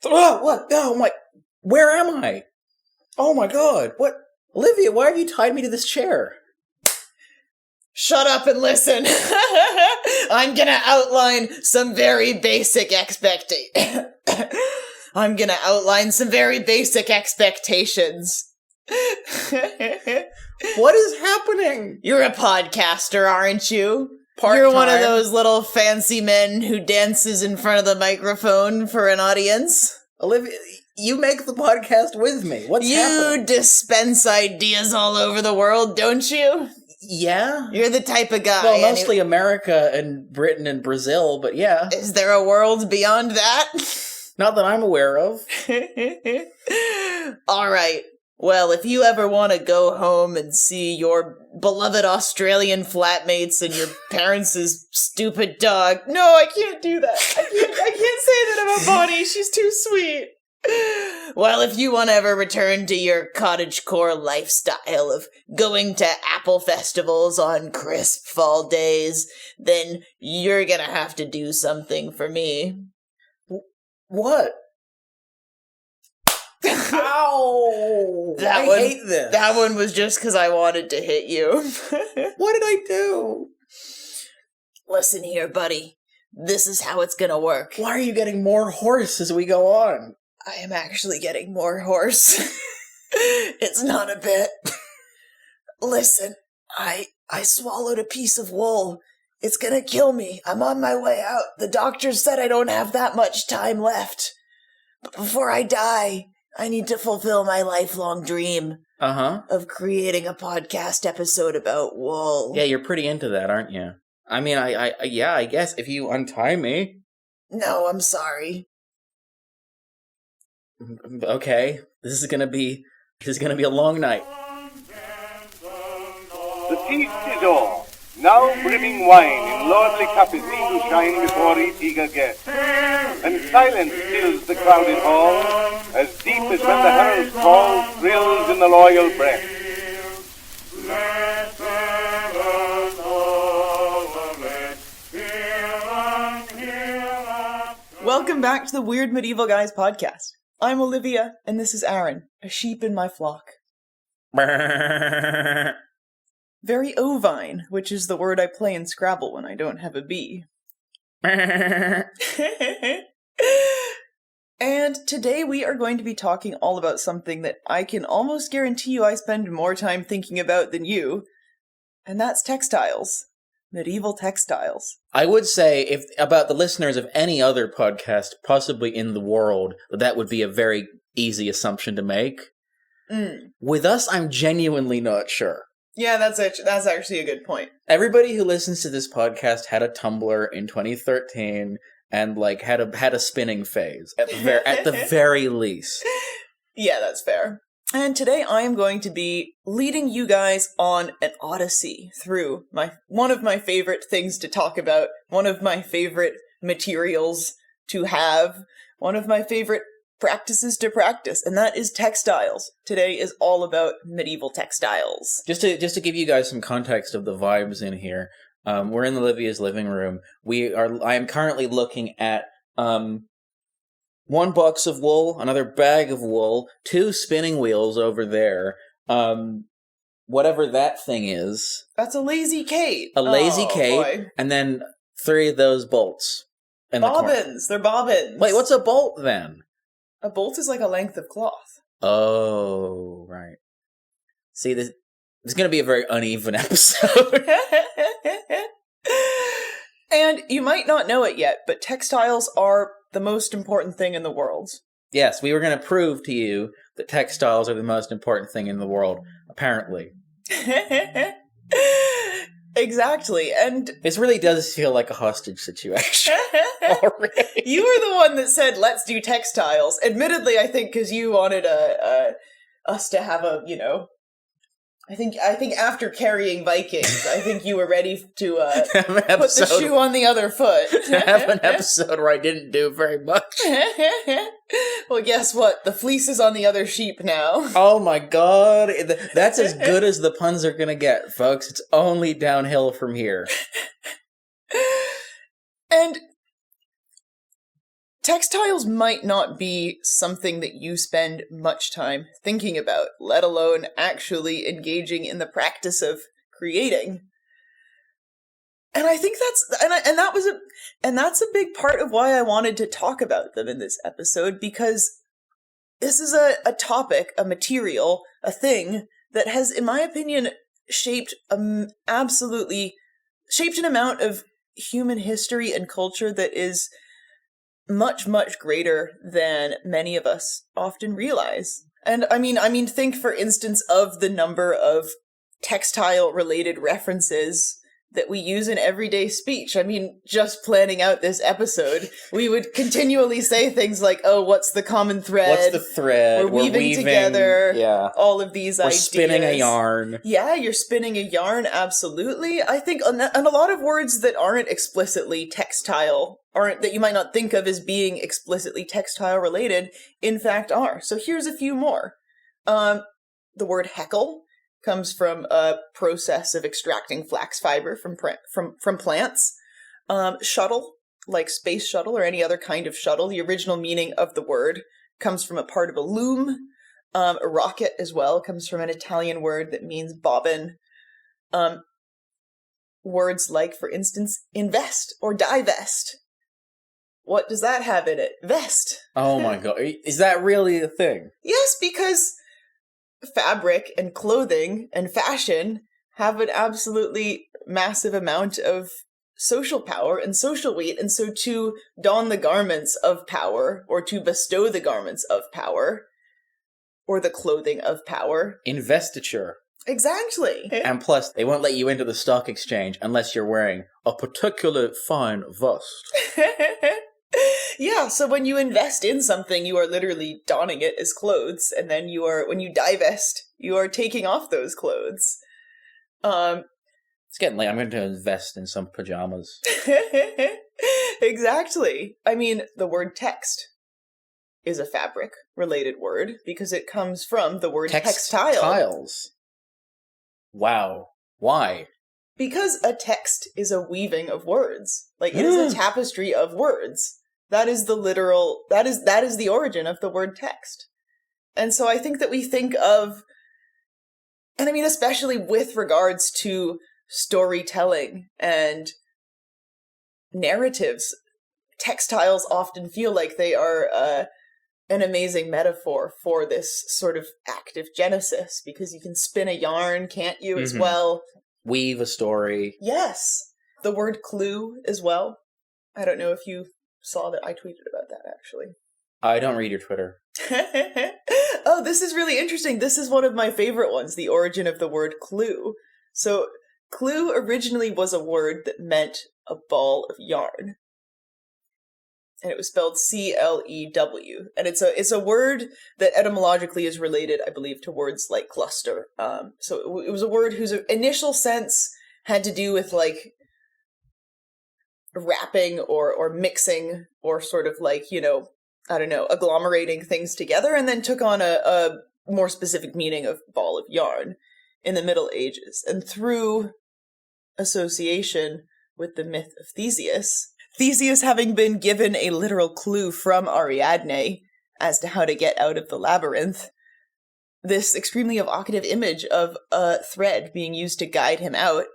Oh, what? Oh my, where am I? Oh my god, what? Olivia, why have you tied me to this chair? Shut up and listen. I'm gonna outline some very basic expectations. What is happening? You're a podcaster, aren't you? Part-time. You're one of those little fancy men who dances in front of the microphone for an audience. Olivia, you make the podcast with me. What's happening? You dispense ideas all over the world, don't you? Yeah? You're the type of guy. Well, mostly America and Britain and Brazil, but yeah. Is there a world beyond that? Not that I'm aware of. All right. Well, if you ever want to go home and see your beloved Australian flatmates and your parents' stupid dog... No, I can't do that. I can't say that about Bonnie. She's too sweet. Well, if you want to ever return to your cottagecore lifestyle of going to apple festivals on crisp fall days, then you're gonna have to do something for me. What? Ow! I hate this. That one was just because I wanted to hit you. What did I do? Listen here, buddy. This is how it's gonna work. Why are you getting more hoarse as we go on? I am actually getting more hoarse. It's not a bit. Listen, I swallowed a piece of wool. It's gonna kill me. I'm on my way out. The doctors said I don't have that much time left. But before I die, I need to fulfill my lifelong dream. Of creating a podcast episode about wool. Yeah, you're pretty into that, aren't you? I mean, I guess if you untie me. No, I'm sorry. Okay, this is gonna be a long night. The feast is o'er. Now brimming wine in lordly cup is meet to shine before each eager guest. And silence fills the crowded hall, as deep as when the herald's call thrills in the loyal breast. Welcome back to the Weird Medieval Guys podcast. I'm Olivia, and this is Aaron, a sheep in my flock. Very ovine, which is the word I play in Scrabble when I don't have a bee. And today we are going to be talking all about something that I can almost guarantee you I spend more time thinking about than you, and that's textiles. Medieval textiles. I would say, if about the listeners of any other podcast, possibly in the world, that would be a very easy assumption to make. With us, I'm genuinely not sure. Yeah, that's actually a good point. Everybody who listens to this podcast had a Tumblr in 2013 and had a spinning phase at the very least. Yeah, that's fair. And today I am going to be leading you guys on an odyssey through one of my favorite things to talk about, one of my favorite materials to have, one of my favorite practices to practice, and that is textiles. Today is all about medieval textiles. Just to give you guys some context of the vibes in here, we're in Olivia's living room. I am currently looking at one box of wool, another bag of wool, 2 spinning wheels over there, whatever that thing is. That's a lazy Kate. A lazy Kate, boy. And then 3 of those bolts. Bobbins. They're bobbins. Wait, what's a bolt then? A bolt is like a length of cloth. Oh, right. See, this is going to be a very uneven episode. And you might not know it yet, but textiles are the most important thing in the world. Yes, we were going to prove to you that textiles are the most important thing in the world, apparently. Exactly, and... This really does feel like a hostage situation already. You were the one that said, let's do textiles. Admittedly, I think because you wanted us to have a, I think after carrying Vikings, I think you were ready to put the shoe on the other foot. Have an episode where I didn't do very much. Well, guess what? The fleece is on the other sheep now. Oh my god. That's as good as the puns are going to get, folks. It's only downhill from here. And textiles might not be something that you spend much time thinking about, let alone actually engaging in the practice of creating. And I think that's a big part of why I wanted to talk about them in this episode, because this is a topic, a material, a thing that has, in my opinion, shaped an amount of human history and culture that is much, much greater than many of us often realize. And I mean, think, for instance, of the number of textile-related references that we use in everyday speech. I mean, just planning out this episode, we would continually say things like, oh, what's the common thread? What's the thread? We're weaving together. Yeah. All of these ideas. We're spinning a yarn. Yeah, you're spinning a yarn, absolutely. I think, and a lot of words that aren't explicitly textile, that you might not think of as being explicitly textile related, in fact are. So here's a few more. The word heckle comes from a process of extracting flax fiber from plants. Shuttle, like space shuttle or any other kind of shuttle, the original meaning of the word comes from a part of a loom. A rocket as well comes from an Italian word that means bobbin. Words like, for instance, invest or divest. What does that have in it? Vest. Oh my god. Is that really a thing? Yes, because fabric and clothing and fashion have an absolutely massive amount of social power and social weight, and so to don the garments of power, or to bestow the garments of power, or the clothing of power. Investiture. Exactly. And plus, they won't let you into the stock exchange unless you're wearing a particular fine vest. Yeah, so when you invest in something, you are literally donning it as clothes, and then when you divest, you are taking off those clothes. It's getting late. I'm going to invest in some pajamas. Exactly. I mean, the word text is a fabric-related word, because it comes from the word textile. Textiles. Wow. Why? Because a text is a weaving of words. Like, it is a tapestry of words. That is that is the origin of the word text. And so I think that we think of, and I mean, especially with regards to storytelling and narratives, textiles often feel like they are an amazing metaphor for this sort of active genesis, because you can spin a yarn, can't you, as well? Weave a story. Yes. The word clue as well. I don't know if you saw that I tweeted about that, actually. I don't read your Twitter. Oh, this is really interesting. This is one of my favorite ones, the origin of the word clue. So, clue originally was a word that meant a ball of yarn. And it was spelled C-L-E-W. And it's a word that etymologically is related, I believe, to words like cluster. So it was a word whose initial sense had to do with, like, wrapping or mixing, or sort of like, I don't know, agglomerating things together, and then took on a more specific meaning of ball of yarn in the Middle Ages. And through association with the myth of Theseus having been given a literal clue from Ariadne as to how to get out of the labyrinth, this extremely evocative image of a thread being used to guide him out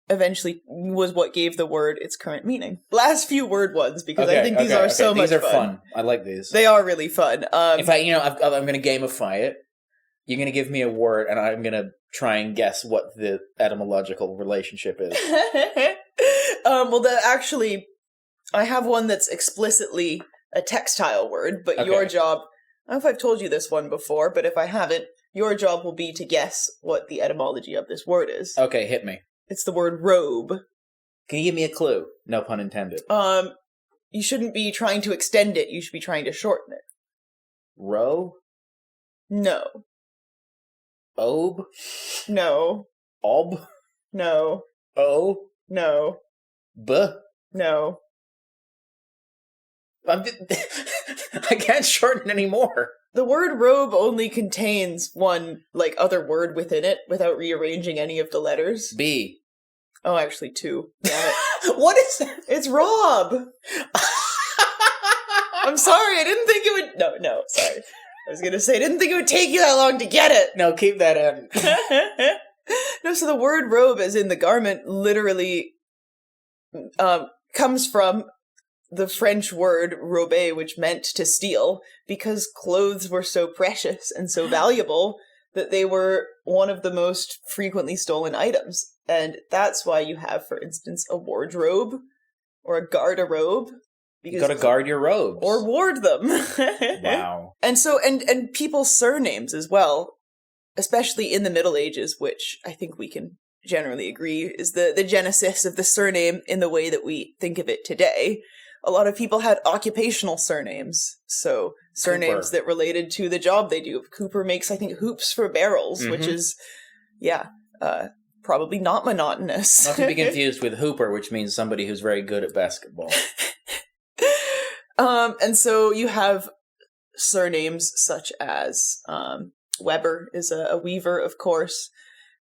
eventually was what gave the word its current meaning. Last few word ones, because I think these are so much fun. These are fun. I like these. They are really fun. In fact, I'm going to gamify it. You're going to give me a word, and I'm going to try and guess what the etymological relationship is. Actually, I have one that's explicitly a textile word, but your job, I don't know if I've told you this one before, but if I haven't, your job will be to guess what the etymology of this word is. Okay, hit me. It's the word robe. Can you give me a clue? No pun intended. You shouldn't be trying to extend it, you should be trying to shorten it. Row? No. Obe? No. Ob? No. O? No. B? No. I can't shorten anymore. The word robe only contains one, other word within it without rearranging any of the letters. B. Oh, actually two. Damn it. What is that? It's Rob! I'm sorry, I didn't think it would... No, sorry. I was going to say, I didn't think it would take you that long to get it. No, keep that in. No, so the word robe, as in the garment, literally comes from the French word robe, which meant to steal, because clothes were so precious and so valuable that they were one of the most frequently stolen items. And that's why you have, for instance, a wardrobe or a garde-robe. You gotta guard your robes. Or ward them. Wow. And so, and people's surnames as well, especially in the Middle Ages, which I think we can generally agree is the genesis of the surname in the way that we think of it today. A lot of people had occupational surnames, so surnames that related to the job they do. Cooper makes, I think, hoops for barrels, which is, probably not monotonous. Not to be confused with hooper, which means somebody who's very good at basketball. And so you have surnames such as Weber is a weaver, of course,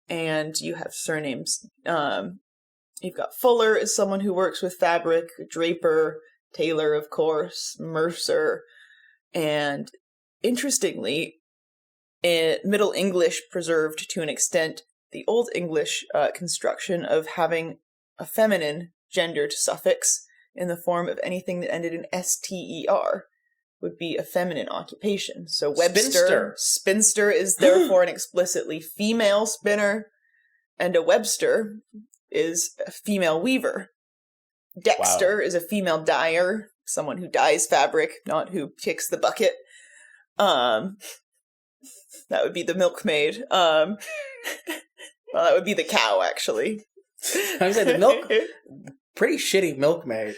and you have surnames. You've got Fuller is someone who works with fabric, Draper, Taylor, of course, Mercer, and interestingly, Middle English preserved to an extent the Old English construction of having a feminine gendered suffix in the form of anything that ended in ster would be a feminine occupation. So spinster is therefore an explicitly female spinner, and a webster is a female weaver. Dexter is a female dyer, someone who dyes fabric, not who kicks the bucket. That would be the milkmaid. Well, that would be the cow, actually. I was saying the milk... Pretty shitty milkmaid.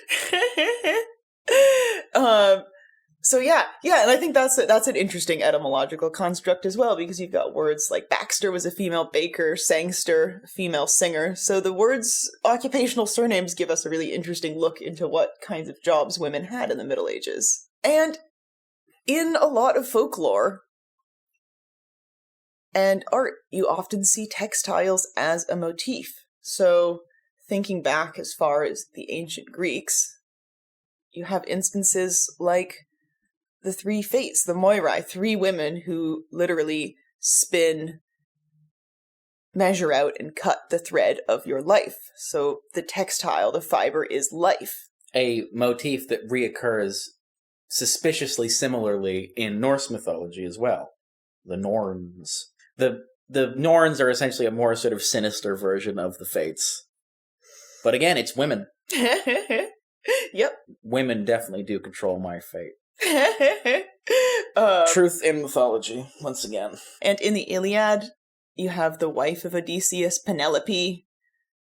So yeah, and I think that's an interesting etymological construct as well, because you've got words like Baxter was a female baker, sangster, a female singer. So the words occupational surnames give us a really interesting look into what kinds of jobs women had in the Middle Ages. And in a lot of folklore and art, you often see textiles as a motif. So thinking back as far as the ancient Greeks, you have instances like the three fates, the Moirai, three women who literally spin, measure out, and cut the thread of your life. So the textile, the fiber, is life. A motif that reoccurs suspiciously similarly in Norse mythology as well. The Norns. The Norns are essentially a more sort of sinister version of the fates. But again, it's women. Yep. Women definitely do control my fate. Truth in mythology, once again. And in the Iliad, you have the wife of Odysseus, Penelope,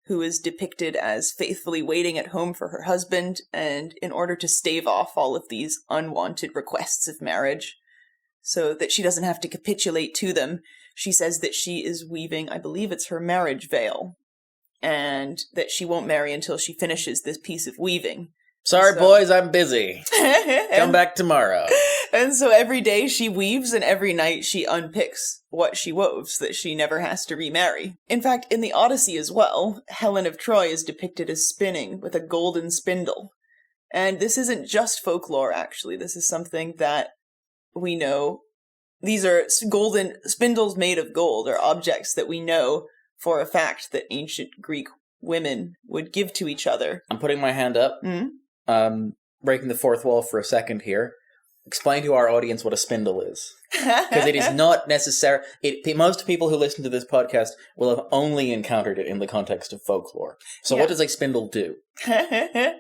who is depicted as faithfully waiting at home for her husband, and in order to stave off all of these unwanted requests of marriage, so that she doesn't have to capitulate to them, she says that she is weaving, I believe it's her marriage veil, and that she won't marry until she finishes this piece of weaving. Sorry, boys, I'm busy. Come back tomorrow. And so every day she weaves, and every night she unpicks what she wove so that she never has to remarry. In fact, in the Odyssey as well, Helen of Troy is depicted as spinning with a golden spindle. And this isn't just folklore, actually. This is something that we know. These are golden spindles made of gold, or objects that we know for a fact that ancient Greek women would give to each other. I'm putting my hand up. Breaking the fourth wall for a second here. Explain to our audience what a spindle is. Because it is not necessary. Most people who listen to this podcast will have only encountered it in the context of folklore. So what does a spindle do? So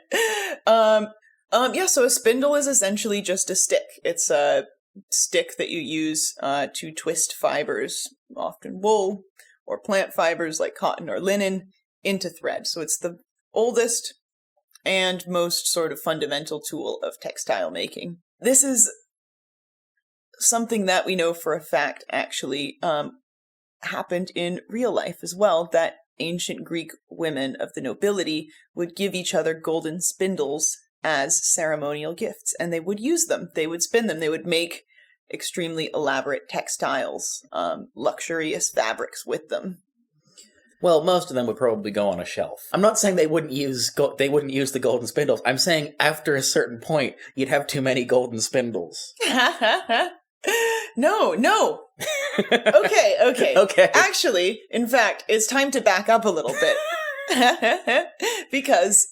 a spindle is essentially just a stick. It's a stick that you use to twist fibers, often wool, or plant fibers like cotton or linen, into thread. So it's the oldest and most sort of fundamental tool of textile making. This is something that we know for a fact actually happened in real life as well, that ancient Greek women of the nobility would give each other golden spindles as ceremonial gifts, and they would use them. They would spin them. They would make extremely elaborate textiles, luxurious fabrics with them. Well, most of them would probably go on a shelf. I'm not saying they wouldn't use the golden spindles. I'm saying after a certain point, you'd have too many golden spindles. No. Okay. Okay. Actually, in fact, it's time to back up a little bit. Because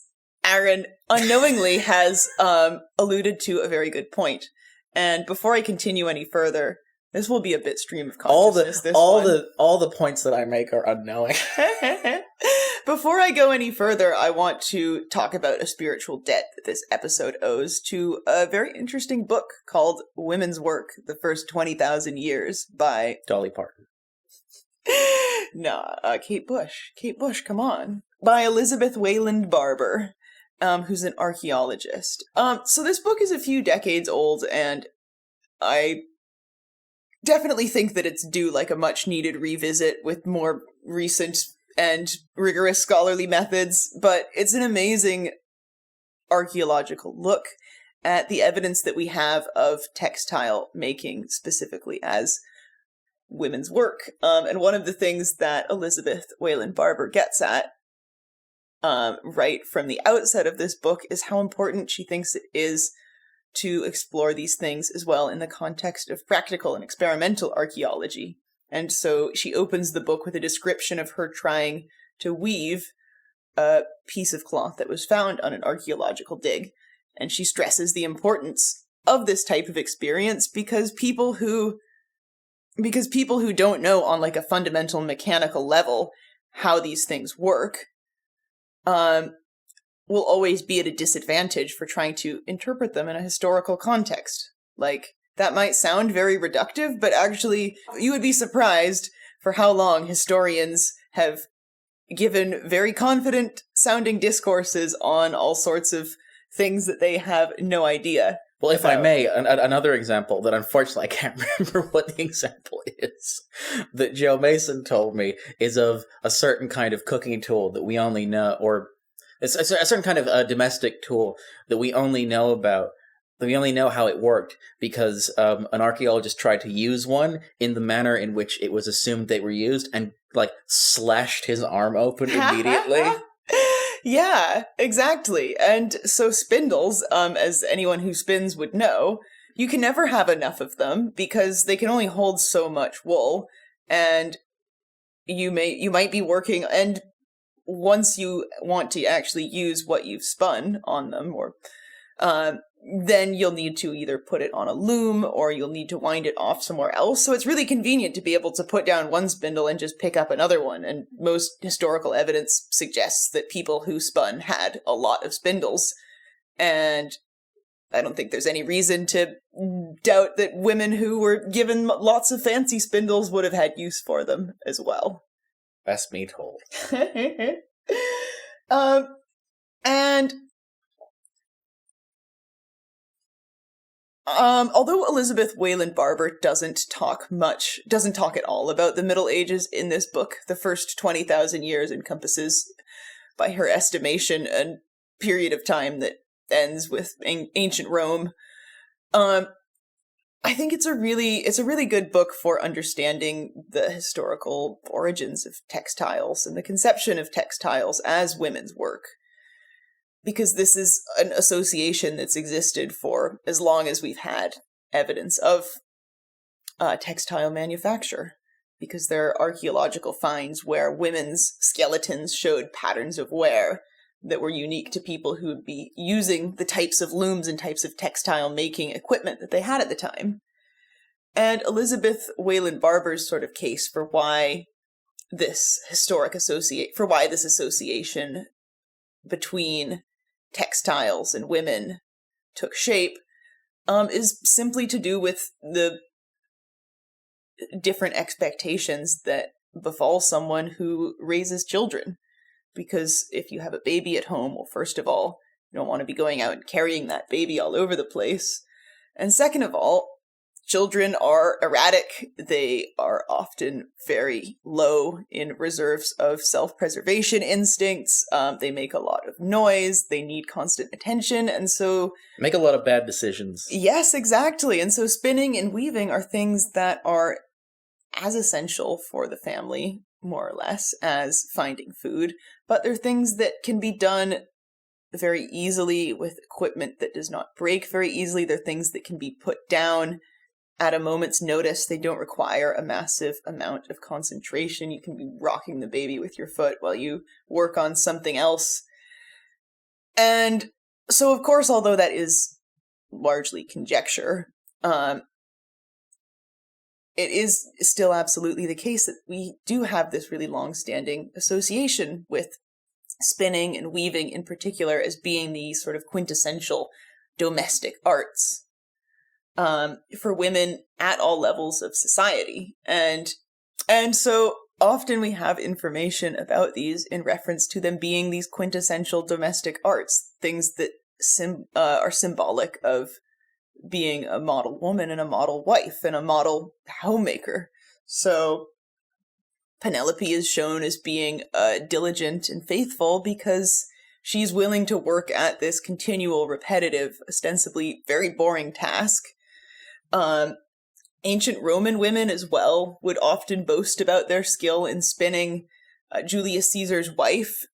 Aaron unknowingly has alluded to a very good point. And before I continue any further, this will be a bit stream of consciousness. All the points that I make are unknowing. Before I go any further, I want to talk about a spiritual debt that this episode owes to a very interesting book called Women's Work, The First 20,000 Years by... Dolly Parton. Kate Bush. Kate Bush, come on. By Elizabeth Wayland Barber, who's an archaeologist. So this book is a few decades old, and I definitely think that it's due like a much-needed revisit with more recent and rigorous scholarly methods, but it's an amazing archaeological look at the evidence that we have of textile making specifically as women's work. And one of the things that Elizabeth Wayland Barber gets at right from the outset of this book is how important she thinks it is to explore these things as well in the context of practical and experimental archaeology. And so she opens the book with a description of her trying to weave a piece of cloth that was found on an archaeological dig. And she stresses the importance of this type of experience because people who don't know on like a fundamental mechanical level how these things work, will always be at a disadvantage for trying to interpret them in a historical context. Like, that might sound very reductive, but actually, you would be surprised for how long historians have given very confident-sounding discourses on all sorts of things that they have no idea. Well, if I may, another example that unfortunately I can't remember what the example is, that Joe Mason told me is of a certain kind of cooking tool that we only know, or it's a certain kind of domestic tool that we only know about, that we only know how it worked because an archaeologist tried to use one in the manner in which it was assumed they were used and, like, slashed his arm open immediately. Yeah, exactly. And so spindles, as anyone who spins would know, you can never have enough of them because they can only hold so much wool, and you might be working, and once you want to actually use what you've spun on them, or then you'll need to either put it on a loom or you'll need to wind it off somewhere else. So it's really convenient to be able to put down one spindle and just pick up another one. And most historical evidence suggests that people who spun had a lot of spindles. And I don't think there's any reason to doubt that women who were given lots of fancy spindles would have had use for them as well. Best me told. And although Elizabeth Wayland Barber doesn't talk at all about the Middle Ages in this book, the first 20,000 years encompasses, by her estimation, a period of time that ends with ancient Rome. I think it's a really good book for understanding the historical origins of textiles and the conception of textiles as women's work. Because this is an association that's existed for as long as we've had evidence of textile manufacture. Because there are archaeological finds where women's skeletons showed patterns of wear that were unique to people who would be using the types of looms and types of textile making equipment that they had at the time. And Elizabeth Wayland Barber's sort of case for why this association between textiles and women took shape is simply to do with the different expectations that befall someone who raises children. Because if you have a baby at home, well, first of all, you don't want to be going out and carrying that baby all over the place. And second of all, children are erratic. They are often very low in reserves of self-preservation instincts. They make a lot of noise. They need constant attention. And so... make a lot of bad decisions. Yes, exactly. And so spinning and weaving are things that are as essential for the family more or less, as finding food, but they're things that can be done very easily with equipment that does not break very easily. They're things that can be put down at a moment's notice. They don't require a massive amount of concentration. You can be rocking the baby with your foot while you work on something else. And so, of course, although that is largely conjecture, it is still absolutely the case that we do have this really long-standing association with spinning and weaving in particular as being the sort of quintessential domestic arts for women at all levels of society. And so often we have information about these in reference to them being these quintessential domestic arts, things that are symbolic of being a model woman and a model wife and a model homemaker. So Penelope is shown as being diligent and faithful because she's willing to work at this continual, repetitive, ostensibly very boring task. Ancient Roman women as well would often boast about their skill in spinning. Julius Caesar's wife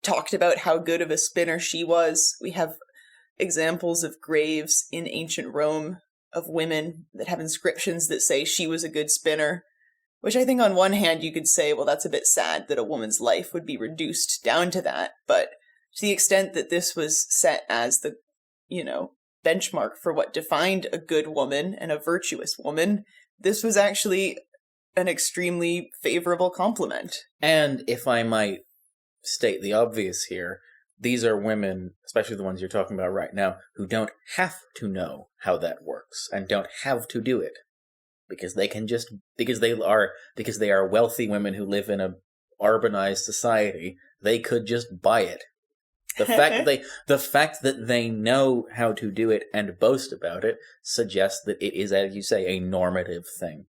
talked about how good of a spinner she was. We have examples of graves in ancient Rome of women that have inscriptions that say she was a good spinner, which I think on one hand you could say, well, that's a bit sad that a woman's life would be reduced down to that. But to the extent that this was set as the, benchmark for what defined a good woman and a virtuous woman, this was actually an extremely favorable compliment. And if I might state the obvious here, these are women, especially the ones you're talking about right now, who don't have to know how that works and don't have to do it because they are wealthy women who live in a urbanized society. They could just buy it. The fact that they know how to do it and boast about it suggests that it is, as you say, a normative thing.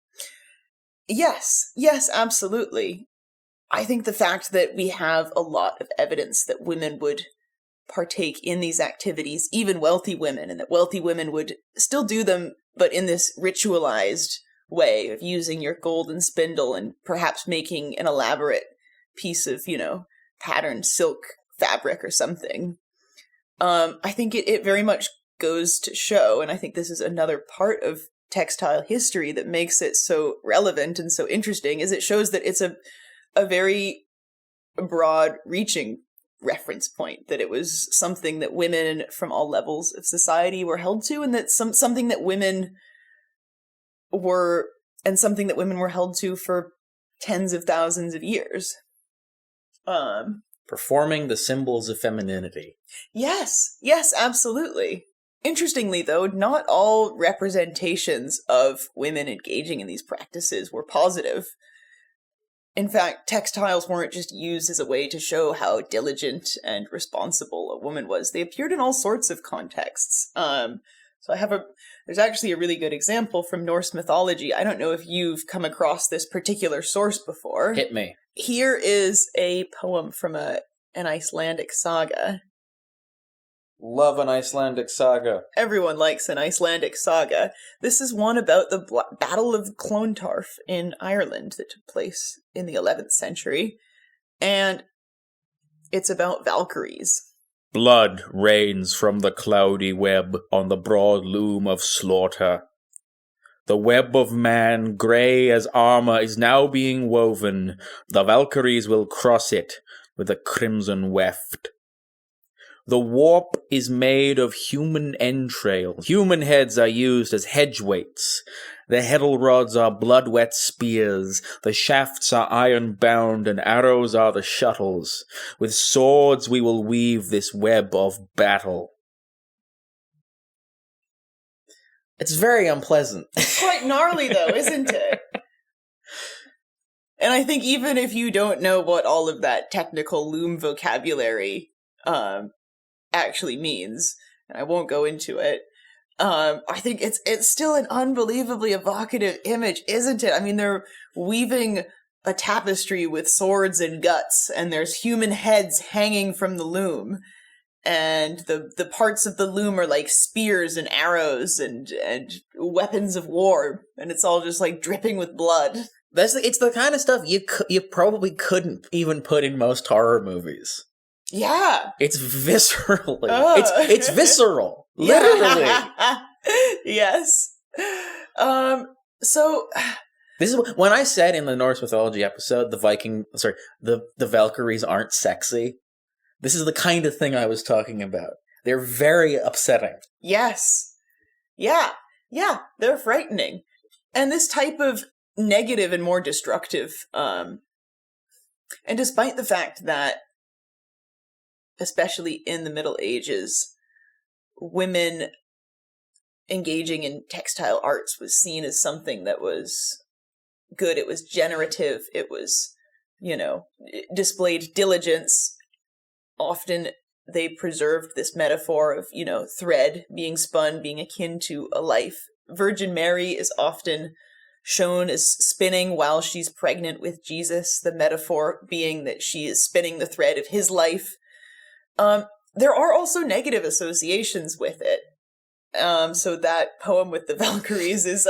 Yes, absolutely. I think the fact that we have a lot of evidence that women would partake in these activities, even wealthy women, and that wealthy women would still do them, but in this ritualized way of using your golden spindle and perhaps making an elaborate piece of, patterned silk fabric or something. I think it very much goes to show, and I think this is another part of textile history that makes it so relevant and so interesting, is it shows that it's a very broad-reaching reference point, that it was something that women from all levels of society were held to, and that something that women were held to for tens of thousands of years. Performing the symbols of femininity. Yes, absolutely. Interestingly, though, not all representations of women engaging in these practices were positive. In fact, textiles weren't just used as a way to show how diligent and responsible a woman was. They appeared in all sorts of contexts. There's actually a really good example from Norse mythology. I don't know if you've come across this particular source before. Hit me. Here is a poem from an Icelandic saga. Love an Icelandic saga. Everyone likes an Icelandic saga. This is one about the Battle of Clontarf in Ireland that took place in the 11th century. And it's about Valkyries. Blood rains from the cloudy web on the broad loom of slaughter. The web of man, grey as armour, is now being woven. The Valkyries will cross it with a crimson weft. The warp is made of human entrail. Human heads are used as hedge weights. The heddle rods are blood-wet spears. The shafts are iron-bound, and arrows are the shuttles. With swords we will weave this web of battle. It's very unpleasant. It's quite gnarly, though, isn't it? And I think even if you don't know what all of that technical loom vocabulary actually means, and I won't go into it, I think it's still an unbelievably evocative image, isn't it? I mean, they're weaving a tapestry with swords and guts, and there's human heads hanging from the loom, and the parts of the loom are like spears and arrows and weapons of war, and it's all just like dripping with blood. It's the kind of stuff you probably couldn't even put in most horror movies. Yeah. It's viscerally. Ugh. It's visceral. Literally. Yes. So This is when I said in the Norse mythology episode the Valkyries aren't sexy. This is the kind of thing I was talking about. They're very upsetting. yes. Yeah. Yeah, they're frightening. And this type of negative and more destructive and despite the fact that especially in the Middle Ages, women engaging in textile arts was seen as something that was good. It was generative. It was, displayed diligence. Often they preserved this metaphor of, thread being spun, being akin to a life. Virgin Mary is often shown as spinning while she's pregnant with Jesus, the metaphor being that she is spinning the thread of his life. There are also negative associations with it. So that poem with the Valkyries is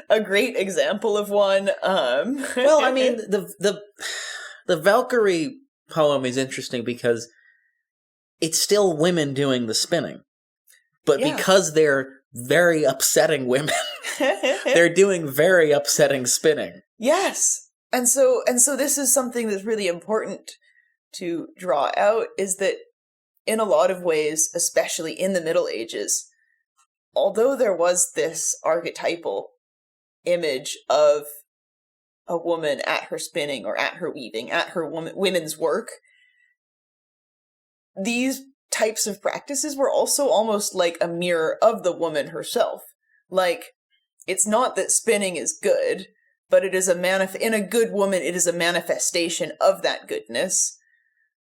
a great example of one. Well, I mean, the Valkyrie poem is interesting because it's still women doing the spinning. But because they're very upsetting women, they're doing very upsetting spinning. Yes. And so this is something that's really important to draw out, is that in a lot of ways, especially in the Middle Ages, although there was this archetypal image of a woman at her spinning or at her weaving, at her women's work, these types of practices were also almost like a mirror of the woman herself. Like, it's not that spinning is good, but it is in a good woman, it is a manifestation of that goodness.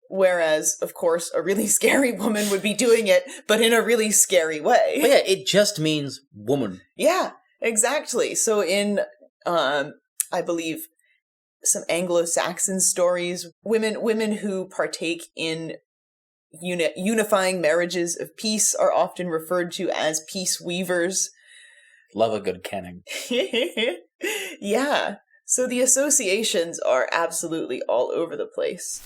Whereas, of course, a really scary woman would be doing it, but in a really scary way. But yeah, it just means woman. Yeah, exactly. So in, I believe, some Anglo-Saxon stories, women who partake in unifying marriages of peace are often referred to as peace weavers. Love a good kenning. Yeah. So the associations are absolutely all over the place.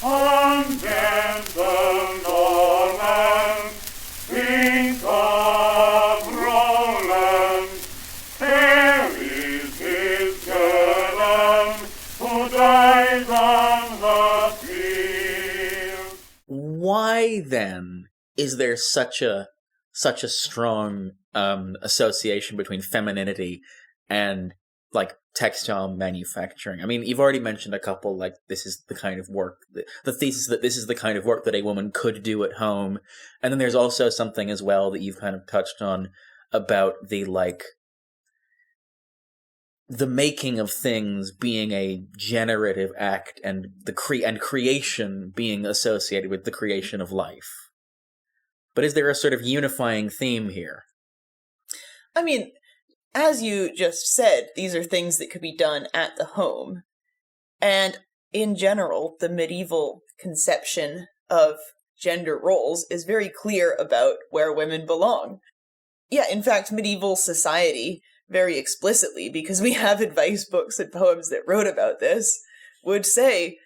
On gentle Norland, Prince of Roland, there is his German, who dies on the field. Why then is there such a strong association between femininity and like textile manufacturing? I mean, you've already mentioned a couple, like this is the kind of work, the thesis that this is the kind of work that a woman could do at home. And then there's also something as well that you've kind of touched on about the making of things being a generative act and creation being associated with the creation of life. But is there a sort of unifying theme here? I mean, as you just said, these are things that could be done at the home. And in general, the medieval conception of gender roles is very clear about where women belong. Yeah, in fact, medieval society, very explicitly, because we have advice books and poems that wrote about this, would say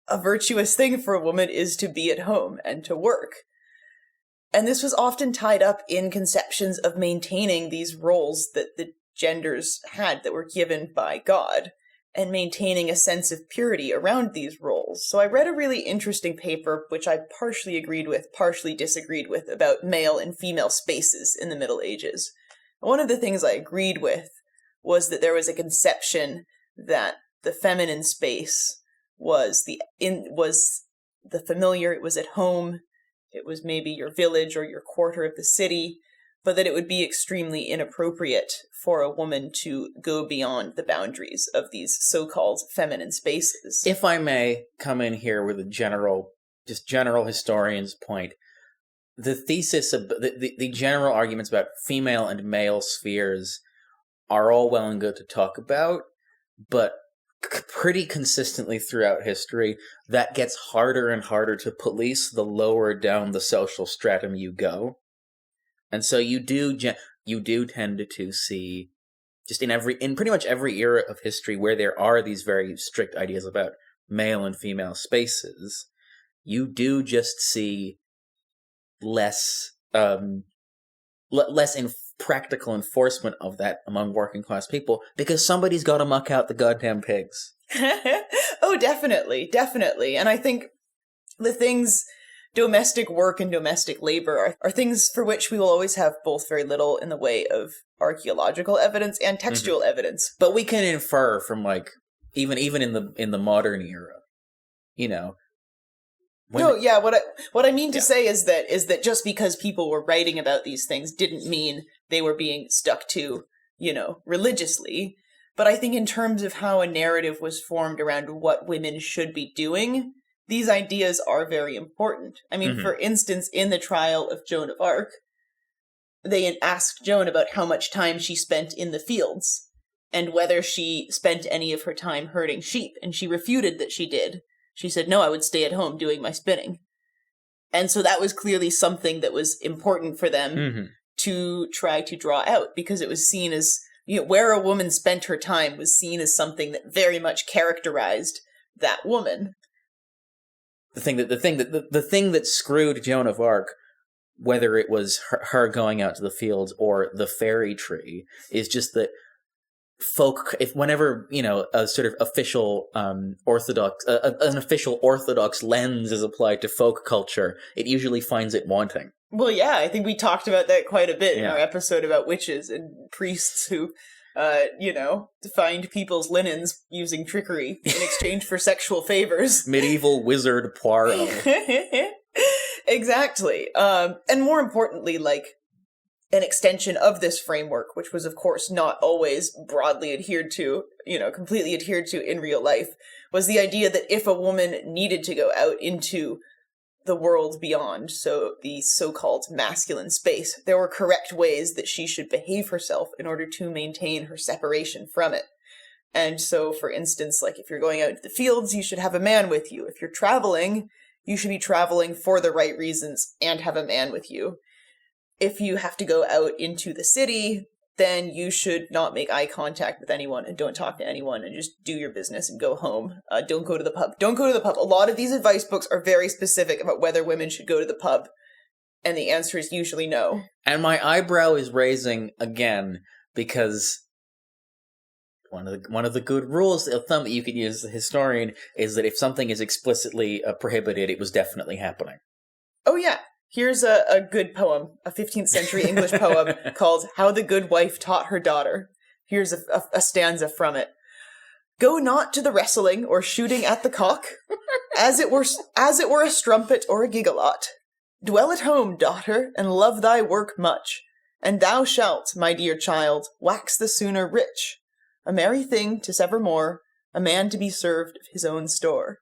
a virtuous thing for a woman is to be at home and to work. And this was often tied up in conceptions of maintaining these roles that the genders had that were given by God, and maintaining a sense of purity around these roles. So I read a really interesting paper, which I partially agreed with, partially disagreed with, about male and female spaces in the Middle Ages. One of the things I agreed with was that there was a conception that the feminine space was the familiar, it was at home, it was maybe your village or your quarter of the city, but that it would be extremely inappropriate for a woman to go beyond the boundaries of these so-called feminine spaces. If I may come in here with a general historian's point, the thesis of the general arguments about female and male spheres are all well and good to talk about, but pretty consistently throughout history, that gets harder and harder to police the lower down the social stratum you go. And so you do tend to see just in pretty much every era of history where there are these very strict ideas about male and female spaces, you do just see less practical enforcement of that among working class people, because somebody's got to muck out the goddamn pigs. Oh, definitely. And I think the things, domestic work and domestic labor, are things for which we will always have both very little in the way of archaeological evidence and textual evidence. But we can infer from, like, even in the modern era, What I mean to say is that just because people were writing about these things didn't mean they were being stuck to, religiously. But I think in terms of how a narrative was formed around what women should be doing, these ideas are very important. I mean, for instance, in the trial of Joan of Arc, they asked Joan about how much time she spent in the fields and whether she spent any of her time herding sheep, and she refuted that she did. She said, no, I would stay at home doing my spinning. And so that was clearly something that was important for them to try to draw out, because it was seen as, where a woman spent her time was seen as something that very much characterized that woman. The thing that screwed Joan of Arc, whether it was her going out to the fields or the fairy tree, is just that whenever a sort of official orthodox an official orthodox lens is applied to folk culture, it usually finds it wanting. Well, yeah, I think we talked about that quite a bit in our episode about witches and priests who find people's linens using trickery in exchange for sexual favors. Medieval wizard Poirot. Exactly. And more importantly, like, an extension of this framework, which was, of course, not always broadly adhered to, completely adhered to in real life, was the idea that if a woman needed to go out into the world beyond, so the so-called masculine space, there were correct ways that she should behave herself in order to maintain her separation from it. And so, for instance, like, if you're going out into the fields, you should have a man with you. If you're traveling, you should be traveling for the right reasons and have a man with you. If you have to go out into the city, then you should not make eye contact with anyone and don't talk to anyone and just do your business and go home. Don't go to the pub. Don't go to the pub. A lot of these advice books are very specific about whether women should go to the pub, and the answer is usually no. And my eyebrow is raising again, because one of the good rules of thumb that you can use as a historian is that if something is explicitly prohibited, it was definitely happening. Oh yeah. Here's a good poem, a 15th century English poem called How the Good Wife Taught Her Daughter. Here's a stanza from it. Go not to the wrestling or shooting at the cock, as it were a strumpet or a gigalot. Dwell at home, daughter, and love thy work much, and thou shalt, my dear child, wax the sooner rich. A merry thing 'tis evermore, a man to be served of his own store.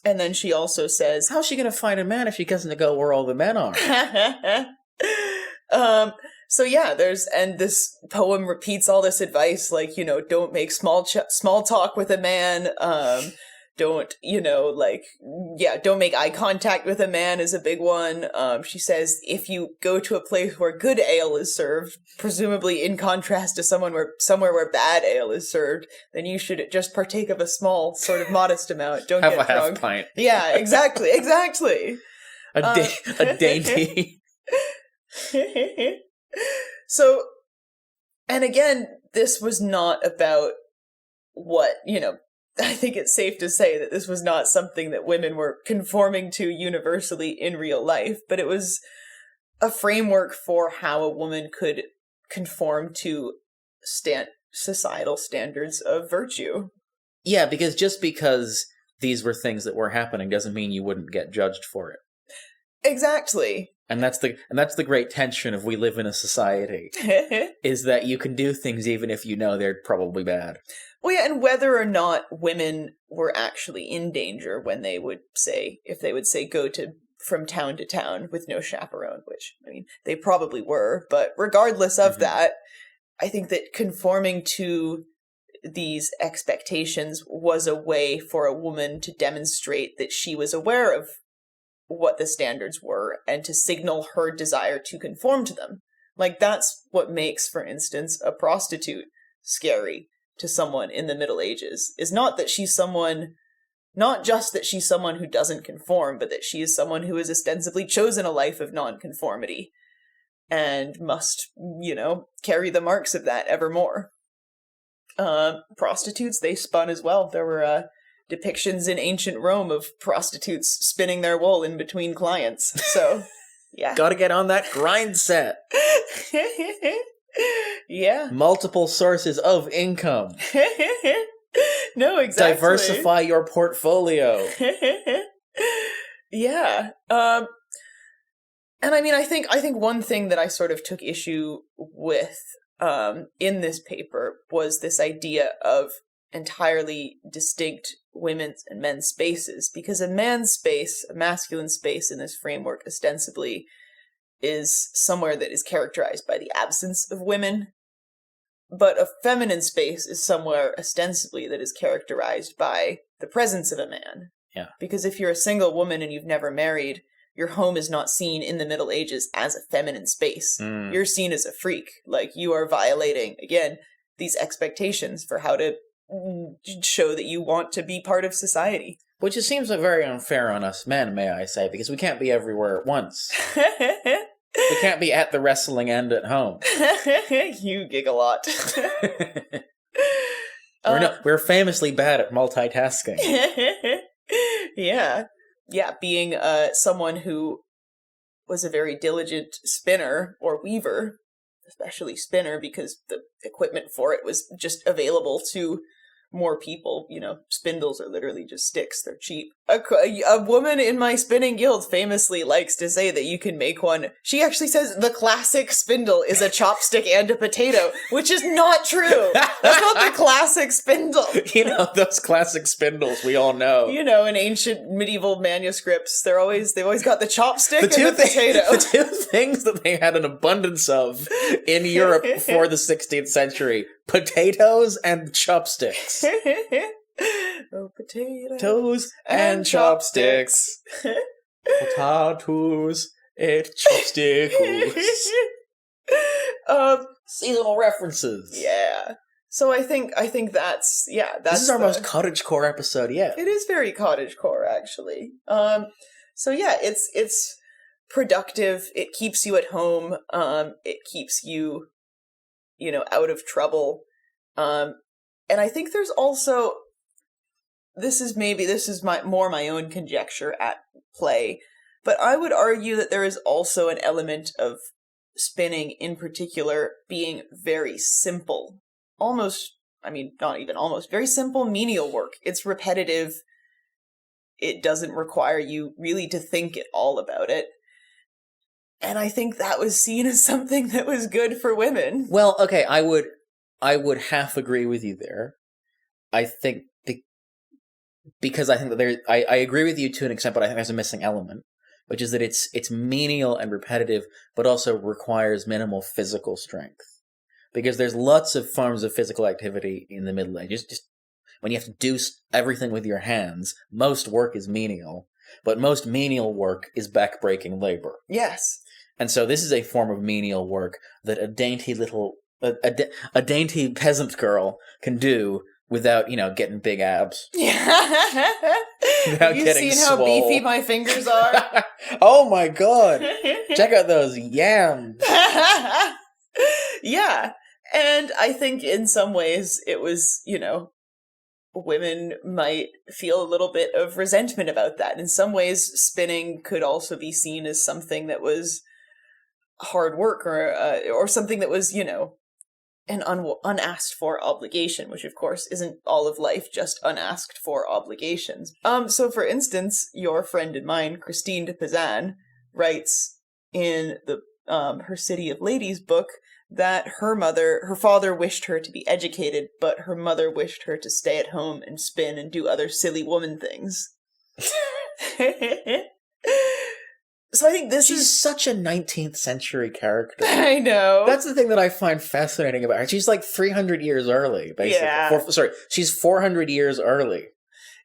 And then she also says, how's she going to find a man if she doesn't go where all the men are? So yeah, and this poem repeats all this advice, like, don't make small talk with a man, don't make eye contact with a man is a big one. She says, if you go to a place where good ale is served, presumably in contrast to somewhere where bad ale is served, then you should just partake of a small, sort of modest amount. Don't have get a drunk. half pint. Yeah, exactly. A dainty. So, and again, this was not about what, I think it's safe to say that this was not something that women were conforming to universally in real life, but it was a framework for how a woman could conform to societal standards of virtue. Yeah, because just because these were things that were happening doesn't mean you wouldn't get judged for it. Exactly. And that's the great tension of we live in a society, is that you can do things even if you know they're probably bad. Well, yeah, and whether or not women were actually in danger when they would say, go from town to town with no chaperone, which, I mean, they probably were, but regardless of that, I think that conforming to these expectations was a way for a woman to demonstrate that she was aware of what the standards were and to signal her desire to conform to them, Like, that's what makes, for instance, a prostitute scary to someone in the Middle Ages, is not just that she's someone who doesn't conform, but that she is someone who has ostensibly chosen a life of nonconformity and must, carry the marks of that evermore. Prostitutes, they spun as well. There were depictions in ancient Rome of prostitutes spinning their wool in between clients. So, yeah. Gotta get on that grind set. Yeah. Multiple sources of income. No, exactly. Diversify your portfolio. Yeah. And I mean, I think one thing that I sort of took issue with in this paper was this idea of entirely distinct women's and men's spaces, because a man's space, a masculine space in this framework, ostensibly is somewhere that is characterized by the absence of women, but a feminine space is somewhere ostensibly that is characterized by the presence of a man. Yeah. Because if you're a single woman and you've never married, your home is not seen in the Middle Ages as a feminine space. You're seen as a freak. Like, you are violating, again, these expectations for how to show that you want to be part of society. Which just seems very unfair on us men, may I say, because we can't be everywhere at once. We can't be at the wrestling and at home. You giggle a lot. We're famously bad at multitasking. Yeah. Yeah, being someone who was a very diligent spinner or weaver, especially spinner, because the equipment for it was just available to more people. Spindles are literally just sticks. They're cheap. A woman in my spinning guild famously likes to say that you can make one. She actually says the classic spindle is a chopstick and a potato, which is not true. That's not the classic spindle. Those classic spindles we all know. In ancient medieval manuscripts, they've always got the chopstick and the potato. The two things that they had an abundance of in Europe before the 16th century: potatoes and chopsticks. Oh, potatoes Toes and chopsticks. Potatoes and chopsticks. Seasonal references. Yeah. So I think that's this is our most cottagecore episode yet. It is very cottagecore, actually. So yeah, it's productive. It keeps you at home. It keeps you, out of trouble. And I think there's also, this is my own conjecture at play, but I would argue that there is also an element of spinning in particular being very simple. Very simple menial work. It's repetitive. It doesn't require you really to think at all about it. And I think that was seen as something that was good for women. Well, okay, I would half agree with you there. I think because I think that I agree with you to an extent, but I think there's a missing element, which is that it's menial and repetitive, but also requires minimal physical strength. Because there's lots of forms of physical activity in the Middle Ages. Just when you have to do everything with your hands, most work is menial, but most menial work is back-breaking labor. Yes. And so this is a form of menial work that a dainty a dainty peasant girl can do without, getting big abs. Yeah. Without you getting seen how swole. beefy my fingers are? Oh my god. Check out those yams. Yeah. And I think in some ways it was, women might feel a little bit of resentment about that. In some ways, spinning could also be seen as something that was hard work or something that was, an unasked for obligation, which of course isn't all of life just unasked for obligations. So for instance, your friend and mine, Christine de Pizan, writes in the her City of Ladies book that her father wished her to be educated, but her mother wished her to stay at home and spin and do other silly woman things. So I think she's such a 19th century character. I know. That's the thing that I find fascinating about her. She's like 300 years early, basically. Yeah. She's 400 years early.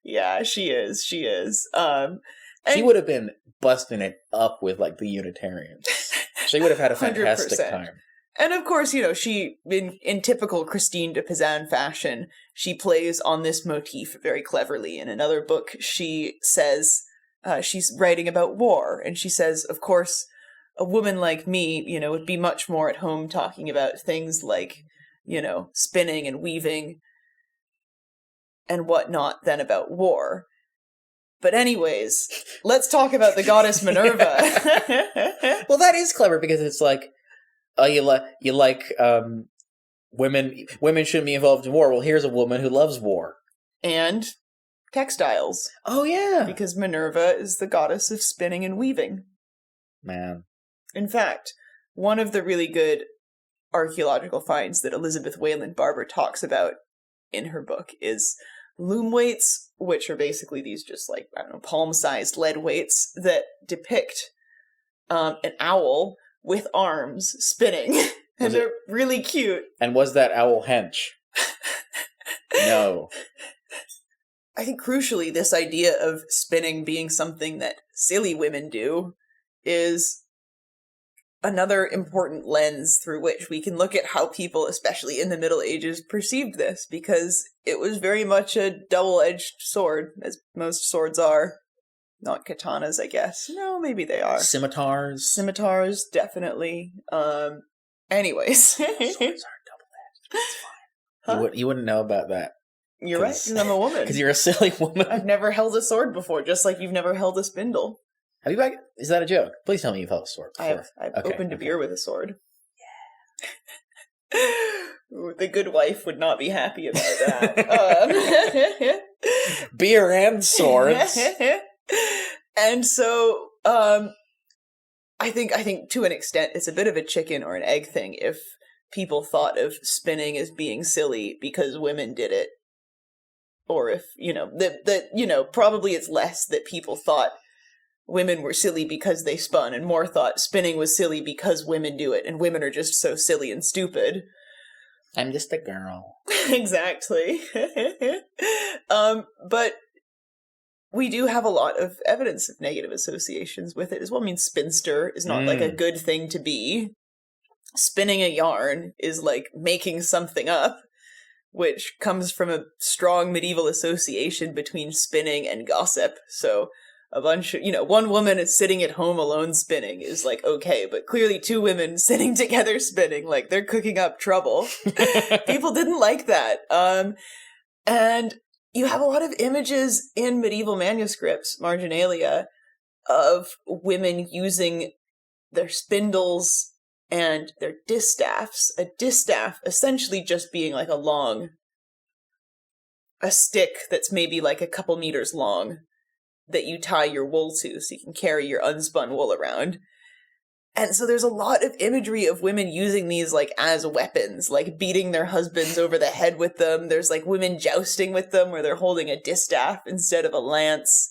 Yeah, she is. She would have been busting it up with, like, the Unitarians. She would have had a fantastic 100%. time. And of course, she, in typical Christine de Pizan fashion, she plays on this motif very cleverly. In another book, she says, she's writing about war, and she says, of course, a woman like me, would be much more at home talking about things like, spinning and weaving and whatnot than about war. But anyways, let's talk about the goddess Minerva. Well, that is clever because it's like, you like women shouldn't be involved in war. Well, here's a woman who loves war. And textiles. Oh, yeah. Because Minerva is the goddess of spinning and weaving. Man. In fact, one of the really good archaeological finds that Elizabeth Wayland Barber talks about in her book is loom weights, which are basically these just palm-sized lead weights that depict an owl with arms spinning. And they're really cute. And was that owl hench? No. I think crucially, this idea of spinning being something that silly women do is another important lens through which we can look at how people, especially in the Middle Ages, perceived this, because it was very much a double-edged sword, as most swords are. Not katanas, I guess. No, maybe they are. Scimitars. Scimitars, definitely. Anyways. Swords aren't double-edged. That's fine. Huh? You wouldn't know about that. You're right, because I'm a woman. Because you're a silly woman. I've never held a sword before, just like you've never held a spindle. Have you? Is that a joke? Please tell me you've held a sword before. I've opened a beer with a sword. Yeah. Ooh, the good wife would not be happy about that. Beer and swords. And so, I think to an extent, it's a bit of a chicken or an egg thing if people thought of spinning as being silly because women did it. Or if, probably it's less that people thought women were silly because they spun, and more thought spinning was silly because women do it, and women are just so silly and stupid. I'm just a girl. Exactly. But we do have a lot of evidence of negative associations with it as well. I mean, spinster is not like a good thing to be. Spinning a yarn is like making something up, which comes from a strong medieval association between spinning and gossip. So a bunch of, one woman is sitting at home alone spinning is like, okay, but clearly two women sitting together spinning, like they're cooking up trouble. People didn't like that. And you have a lot of images in medieval manuscripts, marginalia, of women using their spindles and their distaffs. A distaff essentially just being like a stick that's maybe like a couple meters long that you tie your wool to so you can carry your unspun wool around. And so there's a lot of imagery of women using these like as weapons, like beating their husbands over the head with them. There's like women jousting with them where they're holding a distaff instead of a lance.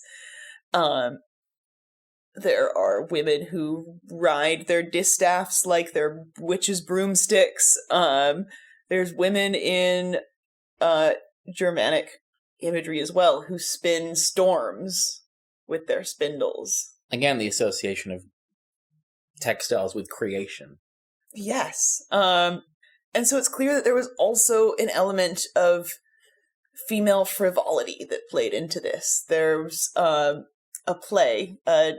There are women who ride their distaffs like they're witches' broomsticks. There's women in Germanic imagery as well who spin storms with their spindles. Again, the association of textiles with creation. Yes. And so it's clear that there was also an element of female frivolity that played into this. There's a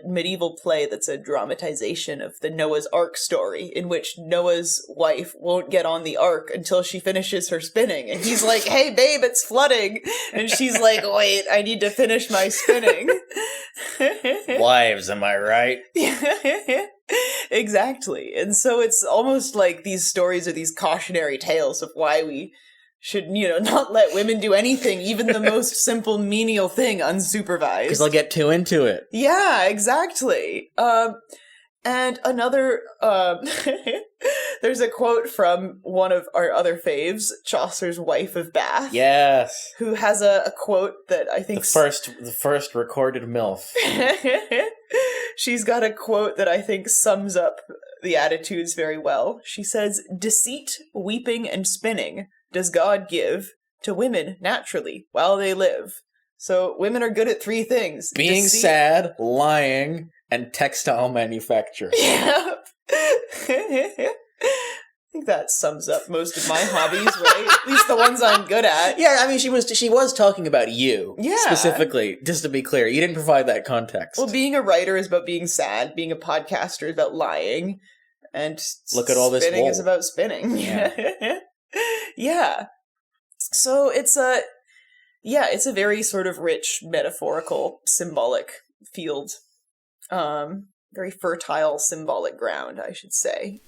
medieval play that's a dramatization of the Noah's Ark story, in which Noah's wife won't get on the ark until she finishes her spinning. And he's like, hey, babe, it's flooding. And she's like, wait, I need to finish my spinning. Wives, am I right? Exactly. And so it's almost like these stories are these cautionary tales of why we should, not let women do anything, even the most simple menial thing, unsupervised. Because they'll get too into it. Yeah, exactly. And another, there's a quote from one of our other faves, Chaucer's Wife of Bath. Yes. Who has a quote that I think... The first recorded MILF. She's got a quote that I think sums up the attitudes very well. She says, "Deceit, weeping, and spinning does God give to women naturally while they live." So women are good at three things. Being sad, lying, and textile manufacture. Yeah. I think that sums up most of my hobbies, right? At least the ones I'm good at. Yeah, I mean, she was talking about you. Yeah. Specifically, just to be clear. You didn't provide that context. Well, being a writer is about being sad. Being a podcaster is about lying. And look at all this spinning wool. is about spinning. Yeah. Yeah. So it's a very sort of rich, metaphorical, symbolic field. Very fertile, symbolic ground, I should say.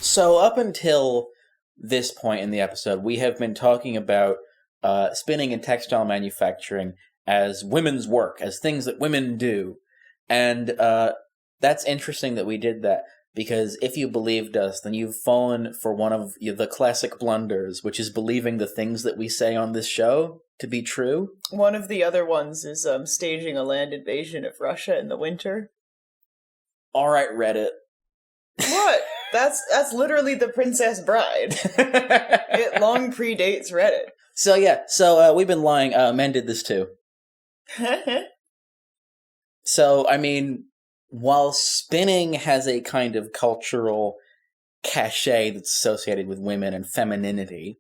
So up until this point in the episode, we have been talking about spinning and textile manufacturing as women's work, as things that women do. And that's interesting that we did that, because if you believed us, then you've fallen for one of the classic blunders, which is believing the things that we say on this show to be true. One of the other ones is staging a land invasion of Russia in the winter. All right, Reddit. What? That's literally The Princess Bride. It long predates Reddit. So we've been lying. Men did this too. So, I mean, while spinning has a kind of cultural cachet that's associated with women and femininity,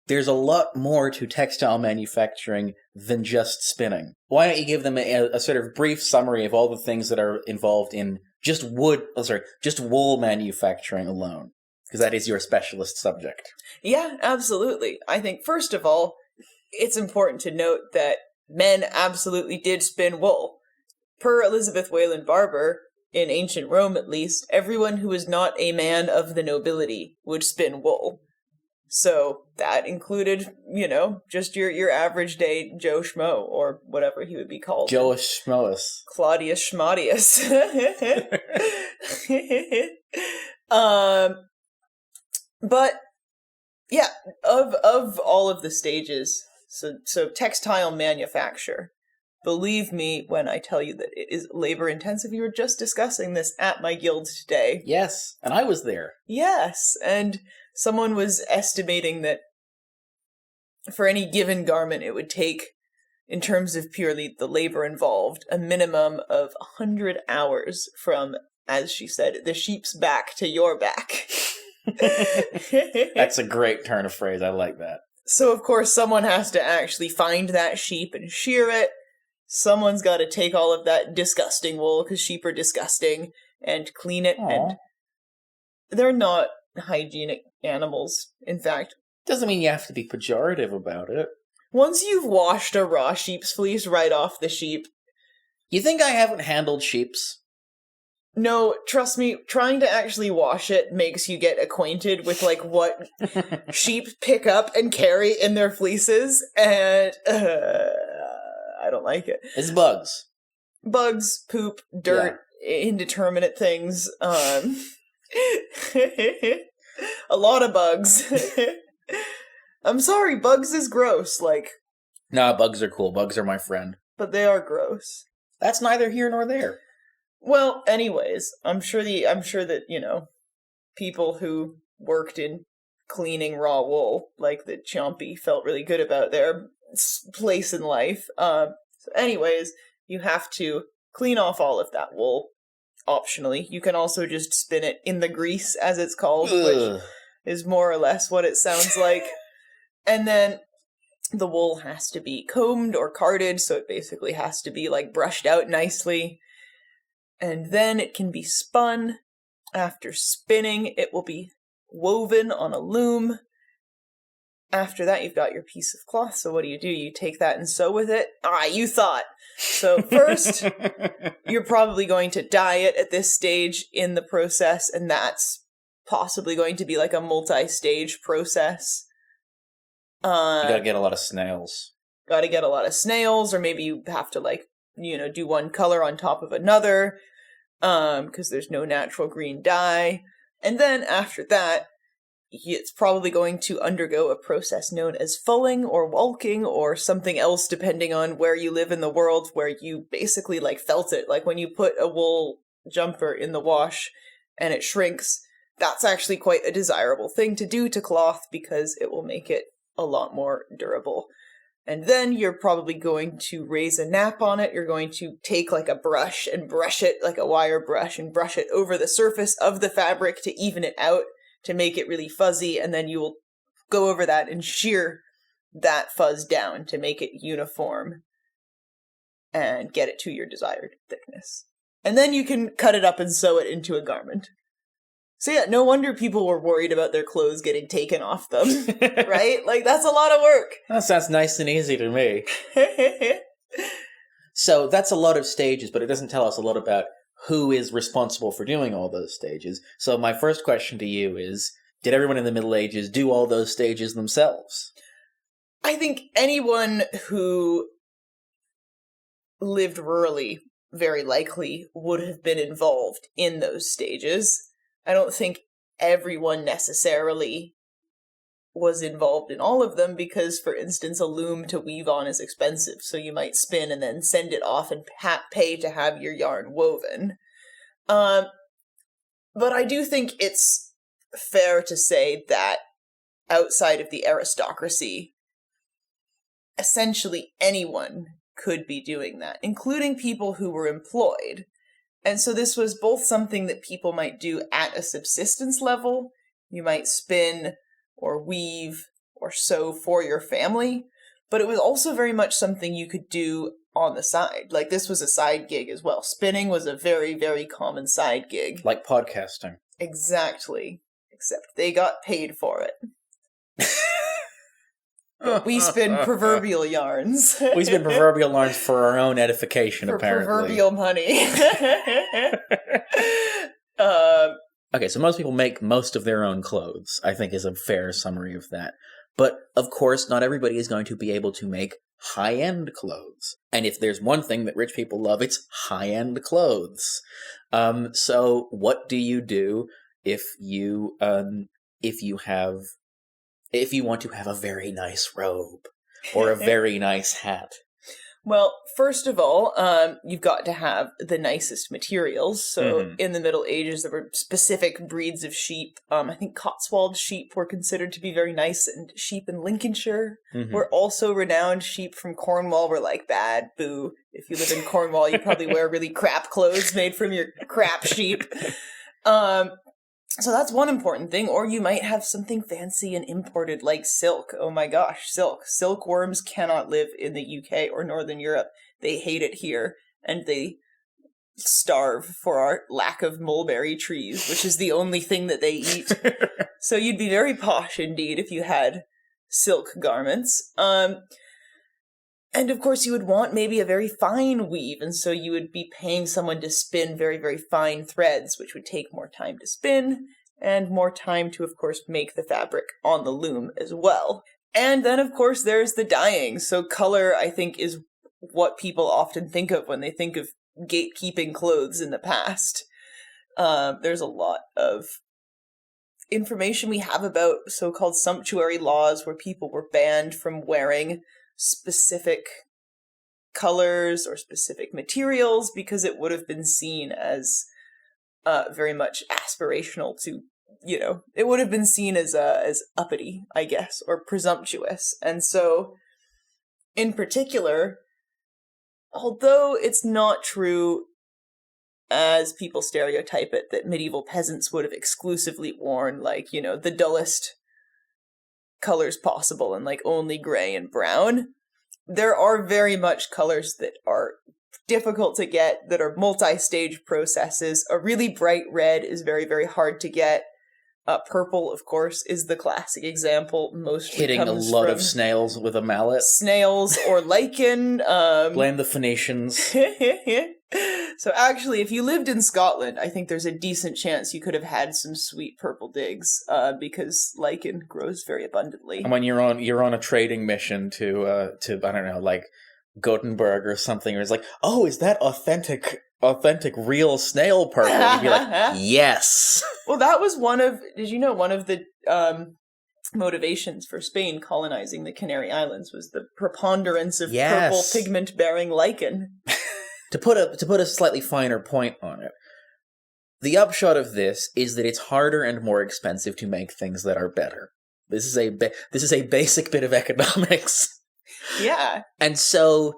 there's a lot more to textile manufacturing than just spinning. Why don't you give them a sort of brief summary of all the things that are involved in just wool manufacturing alone? Because that is your specialist subject. Yeah, absolutely. I think, first of all, it's important to note that men absolutely did spin wool. Per Elizabeth Wayland Barber, in ancient Rome at least, everyone who was not a man of the nobility would spin wool. So that included, just your average day Joe Schmo, or whatever he would be called. Joe Schmoes. Claudius Schmadius. But, yeah, of all of the stages, so textile manufacture, believe me when I tell you that it is labor-intensive. We were just discussing this at my guild today. Yes, and I was there. Yes, and someone was estimating that for any given garment it would take, in terms of purely the labor involved, a minimum of 100 hours from, as she said, the sheep's back to your back. That's a great turn of phrase. I like that. So, of course, someone has to actually find that sheep and shear it. Someone's got to take all of that disgusting wool, because sheep are disgusting, and clean it. Aww. And they're not hygienic animals, in fact. Doesn't mean you have to be pejorative about it. Once you've washed a raw sheep's fleece right off the sheep... You think I haven't handled sheeps? No, trust me, trying to actually wash it makes you get acquainted with, what sheep pick up and carry in their fleeces, and I don't like it. It's bugs. Bugs, poop, dirt, indeterminate things, a lot of bugs. I'm sorry, bugs is gross, Nah, bugs are cool. Bugs are my friend. but they are gross. That's neither here nor there. Well, anyways, I'm sure that, people who worked in cleaning raw wool, like the Chompy, felt really good about their place in life. So anyways, you have to clean off all of that wool, optionally. You can also just spin it in the grease, as it's called, which is more or less what it sounds like. And then the wool has to be combed or carded, so it basically has to be, brushed out nicely. And then it can be spun. After spinning, it will be woven on a loom. After that, you've got your piece of cloth, so what do? You take that and sew with it? You thought! So first, you're probably going to dye it at this stage in the process, and that's possibly going to be a multi-stage process. You gotta get a lot of snails. Gotta get a lot of snails, or maybe you have to, do one color on top of another, because there's no natural green dye. And then after that, it's probably going to undergo a process known as fulling or walking or something else, depending on where you live in the world, where you basically felt it. Like when you put a wool jumper in the wash and it shrinks, that's actually quite a desirable thing to do to cloth because it will make it a lot more durable. And then you're probably going to raise a nap on it. You're going to take like a brush and brush it, like a wire brush, and brush it over the surface of the fabric to even it out, to make it really fuzzy. And then you will go over that and shear that fuzz down to make it uniform and get it to your desired thickness. And then you can cut it up and sew it into a garment. So yeah, no wonder people were worried about their clothes getting taken off them, right? Like, that's a lot of work. That sounds nice and easy to me. So that's a lot of stages, but it doesn't tell us a lot about who is responsible for doing all those stages. So my first question to you is, did everyone in the Middle Ages do all those stages themselves? I think anyone who lived rurally very likely would have been involved in those stages. I don't think everyone necessarily was involved in all of them because, for instance, a loom to weave on is expensive, so you might spin and then send it off and pay to have your yarn woven. But I do think it's fair to say that outside of the aristocracy, essentially anyone could be doing that, including people who were employed. And so this was both something that people might do at a subsistence level. You might spin or weave or sew for your family, but it was also very much something you could do on the side. Like, this was a side gig as well. Spinning was a very, very common side gig. Like podcasting. Exactly. Except they got paid for it. We spin proverbial yarns. We spin proverbial yarns for our own edification, for apparently. Proverbial money. Okay, so most people make most of their own clothes, I think is a fair summary of that. But, of course, not everybody is going to be able to make high-end clothes. And if there's one thing that rich people love, it's high-end clothes. So what do you do if you want to have a very nice robe or a very nice hat? Well, first of all, you've got to have the nicest materials. So in the Middle Ages, there were specific breeds of sheep. I think Cotswold sheep were considered to be very nice, and sheep in Lincolnshire were also renowned. Sheep from Cornwall were like, bad, boo. If you live in Cornwall, you probably wear really crap clothes made from your crap sheep. So that's one important thing. Or you might have something fancy and imported like silk. Oh my gosh, silk. Silkworms cannot live in the UK or Northern Europe. They hate it here, and they starve for our lack of mulberry trees, which is the only thing that they eat. So you'd be very posh indeed if you had silk garments. And of course you would want maybe a very fine weave, and so you would be paying someone to spin very, very fine threads, which would take more time to spin, and more time to, of course, make the fabric on the loom as well. And then, of course, there's the dyeing. So color, I think, is what people often think of when they think of gatekeeping clothes in the past. There's a lot of information we have about so-called sumptuary laws where people were banned from wearing specific colors or specific materials because it would have been seen as very much aspirational to, it would have been seen as uppity, I guess, or presumptuous. And so, in particular, although it's not true as people stereotype it that medieval peasants would have exclusively worn, like, the dullest colors possible and like only gray and brown, there are very much colors that are difficult to get, that are multi-stage processes. A really bright red is very, very hard to get. Purple, of course, is the classic example. Most hitting a lot of snails with a mallet. Snails or lichen. Blame the Phoenicians. So actually, if you lived in Scotland, I think there's a decent chance you could have had some sweet purple digs, because lichen grows very abundantly. And when you're on a trading mission to I don't know, like Gothenburg or something, it's like, oh, is that authentic real snail purple? You'd be like, yes. Well, that was one of the motivations for Spain colonizing the Canary Islands was the preponderance of purple pigment-bearing lichen. To put a slightly finer point on it, the upshot of this is that it's harder and more expensive to make things that are better. This is a basic bit of economics. Yeah. And so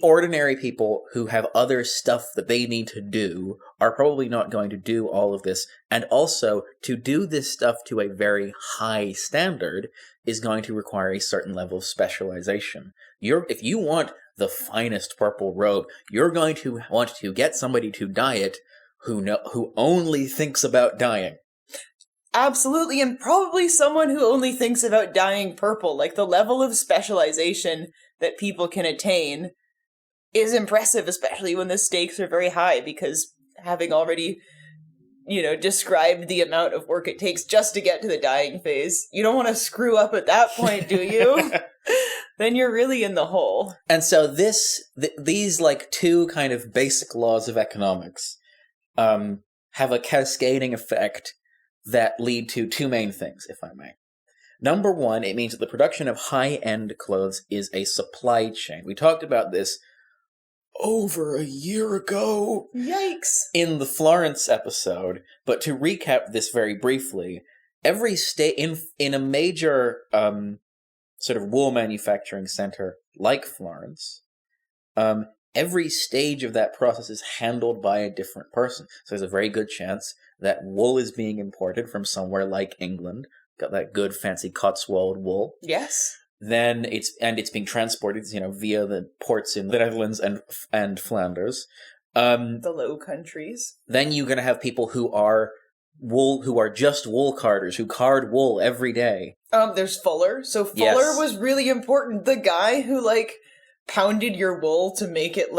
ordinary people who have other stuff that they need to do are probably not going to do all of this. And also, to do this stuff to a very high standard is going to require a certain level of specialization. If you want the finest purple robe, you're going to want to get somebody to dye it who only thinks about dyeing. Absolutely, and probably someone who only thinks about dyeing purple. Like, the level of specialization that people can attain is impressive, especially when the stakes are very high, because having already, described the amount of work it takes just to get to the dyeing phase, you don't want to screw up at that point, do you? Then you're really in the hole. And so these like two kind of basic laws of economics have a cascading effect that lead to two main things, if I may. Number one, it means that the production of high-end clothes is a supply chain. We talked about this over a year ago. Yikes. In the Florence episode, but to recap this very briefly, every state in a major sort of wool manufacturing center like Florence, every stage of that process is handled by a different person. So there's a very good chance that wool is being imported from somewhere like England. Got that good fancy Cotswold wool. Yes. Then it's being transported, via the ports in the Netherlands and Flanders. The Low Countries. Then you're going to have people who are just wool carders, who card wool every day. There's Fuller. So Fuller Yes. was really important. The guy who, pounded your wool to make it,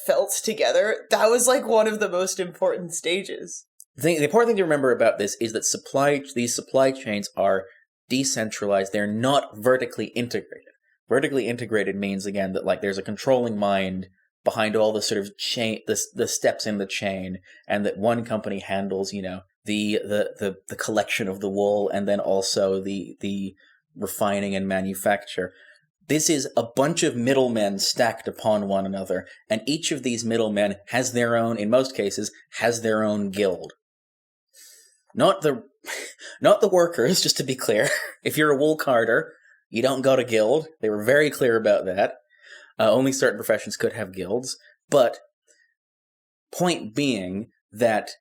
felt together. That was, one of the most important stages. The important thing to remember about this is that these supply chains are decentralized. They're not vertically integrated. Vertically integrated means, again, that there's a controlling mind behind all the sort of chain, the steps in the chain, and that one company handles, the collection of the wool, and then also the refining and manufacture. This is a bunch of middlemen stacked upon one another, and each of these middlemen has their own, in most cases, has their own guild. Not the workers, just to be clear. If you're a wool carder, you don't go to guild. They were very clear about that. Only certain professions could have guilds. But point being that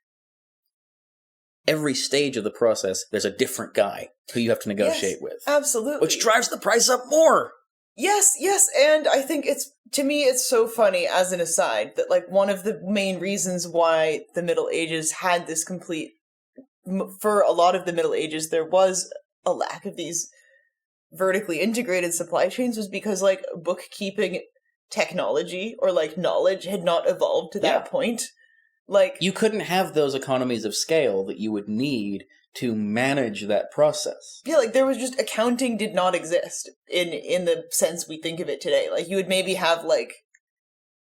every stage of the process, there's a different guy who you have to negotiate with. Absolutely. Which drives the price up more. Yes, and I think to me, it's so funny, as an aside, that, one of the main reasons why the Middle Ages had this for a lot of the Middle Ages, there was a lack of these vertically integrated supply chains was because, bookkeeping technology or, knowledge had not evolved to that point. You couldn't have those economies of scale that you would need to manage that process. Yeah, there was just, accounting did not exist in the sense we think of it today. You would maybe have,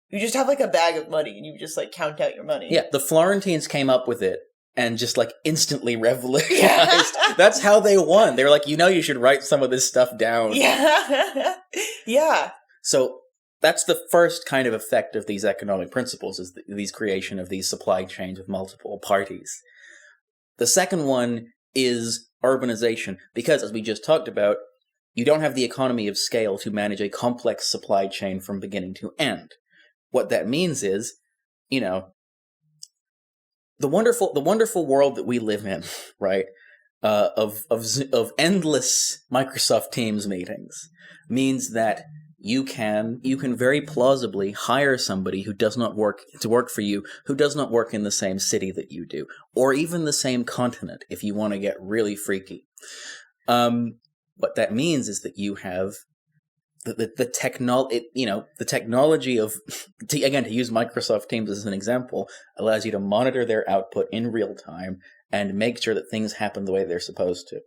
you just have, a bag of money and you just, count out your money. Yeah, the Florentines came up with it and just, instantly revolutionized. That's how they won. They were like, you should write some of this stuff down. Yeah. Yeah. So that's the first kind of effect of these economic principles, is these creation of these supply chains with multiple parties. The second one is urbanization, because, as we just talked about, you don't have the economy of scale to manage a complex supply chain from beginning to end. What that means is, the wonderful world that we live in, right, of endless Microsoft Teams meetings, means that you can very plausibly hire somebody who does not work for you, who does not work in the same city that you do, or even the same continent, if you want to get really freaky. What that means is that you have the technology of, to use Microsoft Teams as an example, allows you to monitor their output in real time and make sure that things happen the way they're supposed to.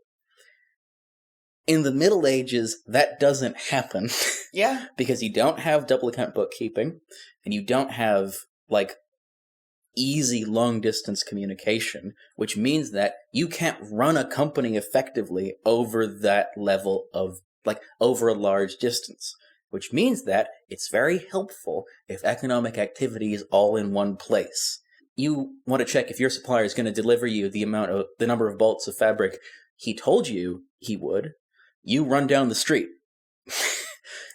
In the Middle Ages, that doesn't happen. Yeah. Because you don't have double account bookkeeping, and you don't have, easy long-distance communication, which means that you can't run a company effectively over that level of, over a large distance. Which means that it's very helpful if economic activity is all in one place. you want to check if your supplier is going to deliver you the number of bolts of fabric he told you he would, you run down the street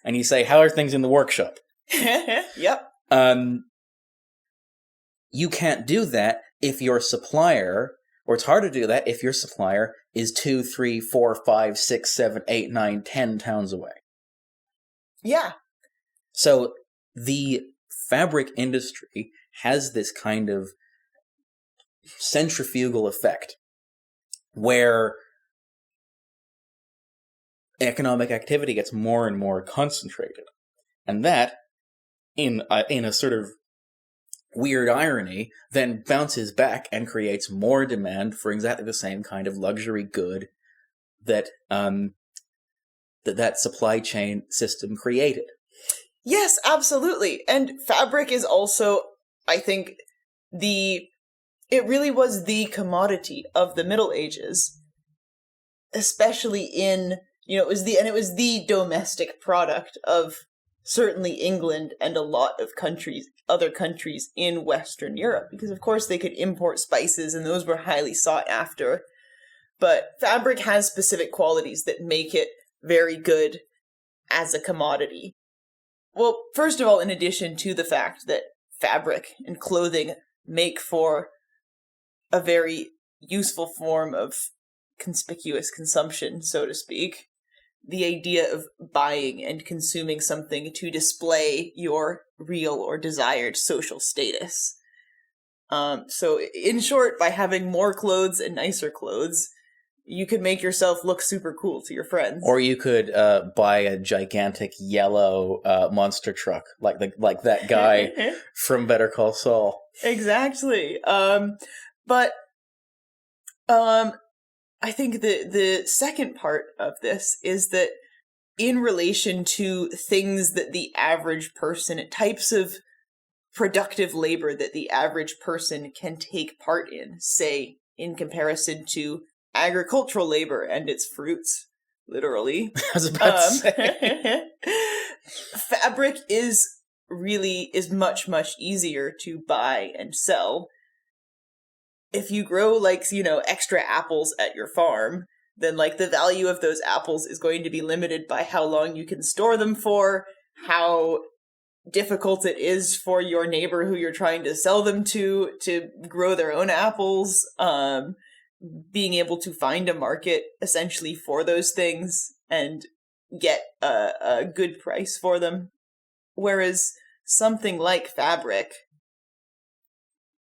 and you say, "How are things in the workshop?" Yep. You can't do that if your supplier, or it's hard to do that if your supplier is 2, 3, 4, 5, 6, 7, 8, 9, 10 towns away. Yeah. So the fabric industry has this kind of centrifugal effect where economic activity gets more and more concentrated. And that, in a sort of weird irony, then bounces back and creates more demand for exactly the same kind of luxury good that that supply chain system created. Yes, absolutely. And fabric is also, I think, it really was the commodity of the Middle Ages, especially in, it was the domestic product of certainly England and a lot of other countries in Western Europe, because of course they could import spices and those were highly sought after. But fabric has specific qualities that make it very good as a commodity. Well, first of all, in addition to the fact that fabric and clothing make for a very useful form of conspicuous consumption, so to speak, the idea of buying and consuming something to display your real or desired social status. So, in short, by having more clothes and nicer clothes, you could make yourself look super cool to your friends. Or you could buy a gigantic yellow monster truck, like that guy from Better Call Saul. Exactly. But I think the second part of this is that in relation to things that the average person, types of productive labor that the average person can take part in, say, in comparison to agricultural labor and its fruits, literally. I was about to say. Fabric is much, much easier to buy and sell. If you grow, extra apples at your farm, then, the value of those apples is going to be limited by how long you can store them for, how difficult it is for your neighbor who you're trying to sell them to grow their own apples, being able to find a market, essentially, for those things and get a good price for them. Whereas something like fabric,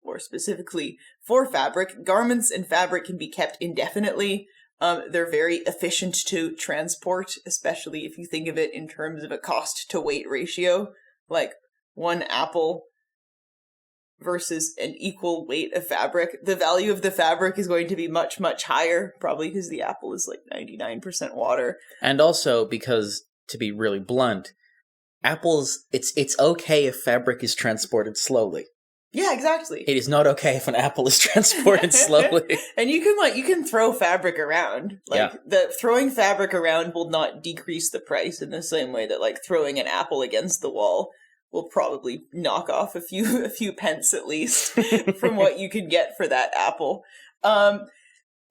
or specifically for fabric, garments and fabric can be kept indefinitely. They're very efficient to transport, especially if you think of it in terms of a cost-to-weight ratio. Like, one apple versus an equal weight of fabric. The value of the fabric is going to be much, much higher, probably because the apple is 99% water. And also because, to be really blunt, apples, it's okay if fabric is transported slowly. Yeah, exactly. It is not okay if an apple is transported slowly. And you can throw fabric around. The throwing fabric around will not decrease the price in the same way that throwing an apple against the wall will probably knock off a few pence at least from what you can get for that apple. And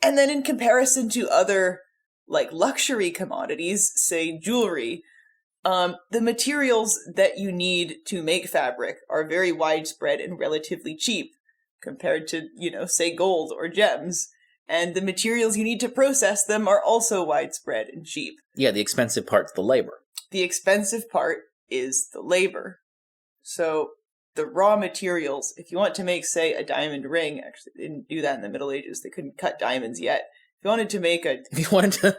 then in comparison to other luxury commodities, say jewelry, the materials that you need to make fabric are very widespread and relatively cheap compared to, say gold or gems. And the materials you need to process them are also widespread and cheap. Yeah, the expensive part's the labor. The expensive part is the labor. So the raw materials, if you want to make, say, a diamond ring, actually they didn't do that in the Middle Ages, they couldn't cut diamonds yet. If you wanted to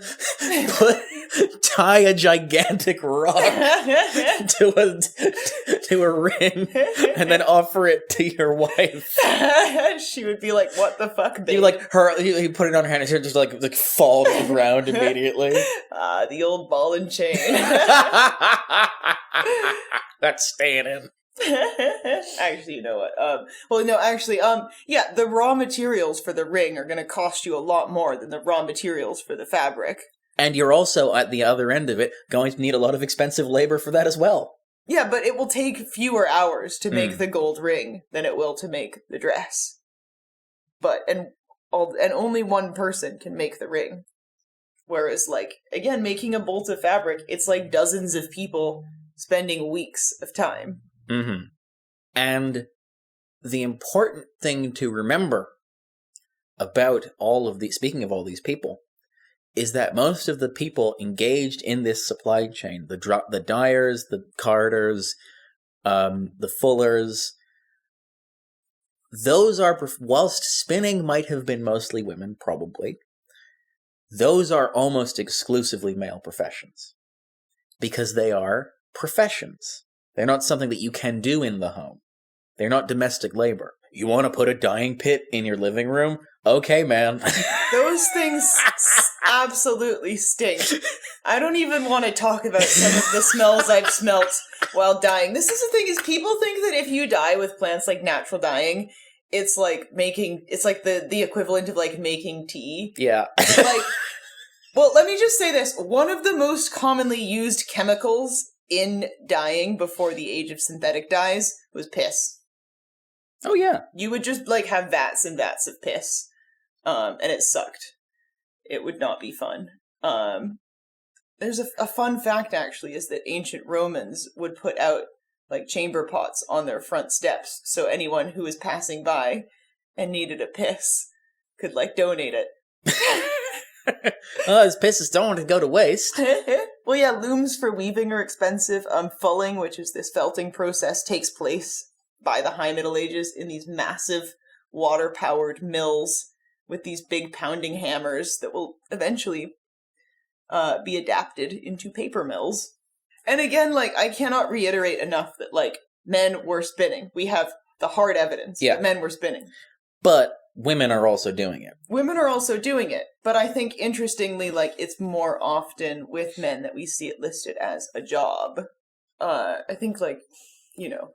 tie a gigantic rock to a ring and then offer it to your wife, she would be like, "What the fuck, babe?" You put it on her hand and she just fall to the ground immediately. The old ball and chain. That's staying in. Actually, you know what? The raw materials for the ring are going to cost you a lot more than the raw materials for the fabric. And you're also, at the other end of it, going to need a lot of expensive labor for that as well. Yeah, but it will take fewer hours to make the gold ring than it will to make the dress. And only one person can make the ring. Whereas, like, again, making a bolt of fabric, it's like dozens of people spending weeks of time. Mm-hmm. And the important thing to remember about speaking of all these people, is that most of the people engaged in this supply chain, the dyers, the carders, the fullers, those are, whilst spinning might have been mostly women, probably, those are almost exclusively male professions. Because they are professions. They're not something that you can do in the home. They're not domestic labor. You want to put a dyeing pit in your living room? Okay, man. Those things absolutely stink. I don't even want to talk about some of the smells I've smelt while dyeing. This is the thing, is people think that if you dye with plants like natural dyeing, it's like the equivalent of like making tea. Yeah. Like, well, let me just say this. One of the most commonly used chemicals in dyeing before the age of synthetic dyes was piss. Oh, yeah. You would just, like, have vats and vats of piss. And it sucked. It would not be fun. There's a fun fact, actually, is that ancient Romans would put out, like, chamber pots on their front steps, so anyone who was passing by and needed a piss could, like, donate it. Oh, this piss don't want to go to waste. Well, yeah, looms for weaving are expensive. Fulling, which is this felting process, takes place by the High Middle Ages in these massive water-powered mills with these big pounding hammers that will eventually be adapted into paper mills. And again, like, I cannot reiterate enough that, like, men were spinning. We have the hard evidence that men were spinning. But women are also doing it. Women are also doing it. But I think, interestingly, like, it's more often with men that we see it listed as a job. I think, like, you know,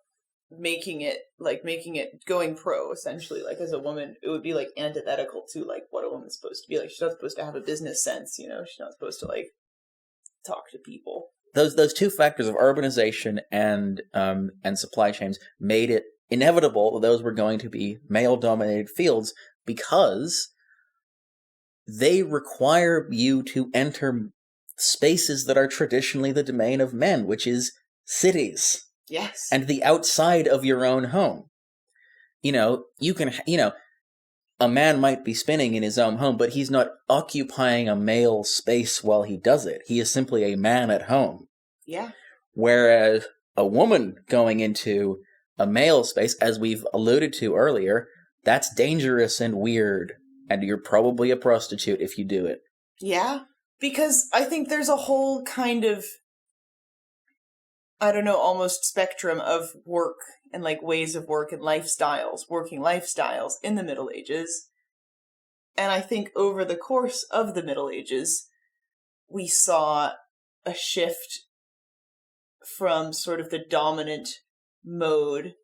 making it going pro, essentially, like, as a woman, it would be, like, antithetical to, like, what a woman's supposed to be. Like, she's not supposed to have a business sense, you know? She's not supposed to, like, talk to people. Those two factors of urbanization and supply chains made it inevitable that those were going to be male-dominated fields, because they require you to enter spaces that are traditionally the domain of men, which is cities. Yes. And the outside of your own home. You know, a man might be spinning in his own home, but he's not occupying a male space while he does it. He is simply a man at home. Yeah. Whereas a woman going into a male space, as we've alluded to earlier, that's dangerous and weird. And you're probably a prostitute if you do it. Yeah. Because I think there's a whole kind of, I don't know, almost spectrum of work and, like, ways of work and working lifestyles in the Middle Ages. And I think over the course of the Middle Ages, we saw a shift from sort of the dominant mode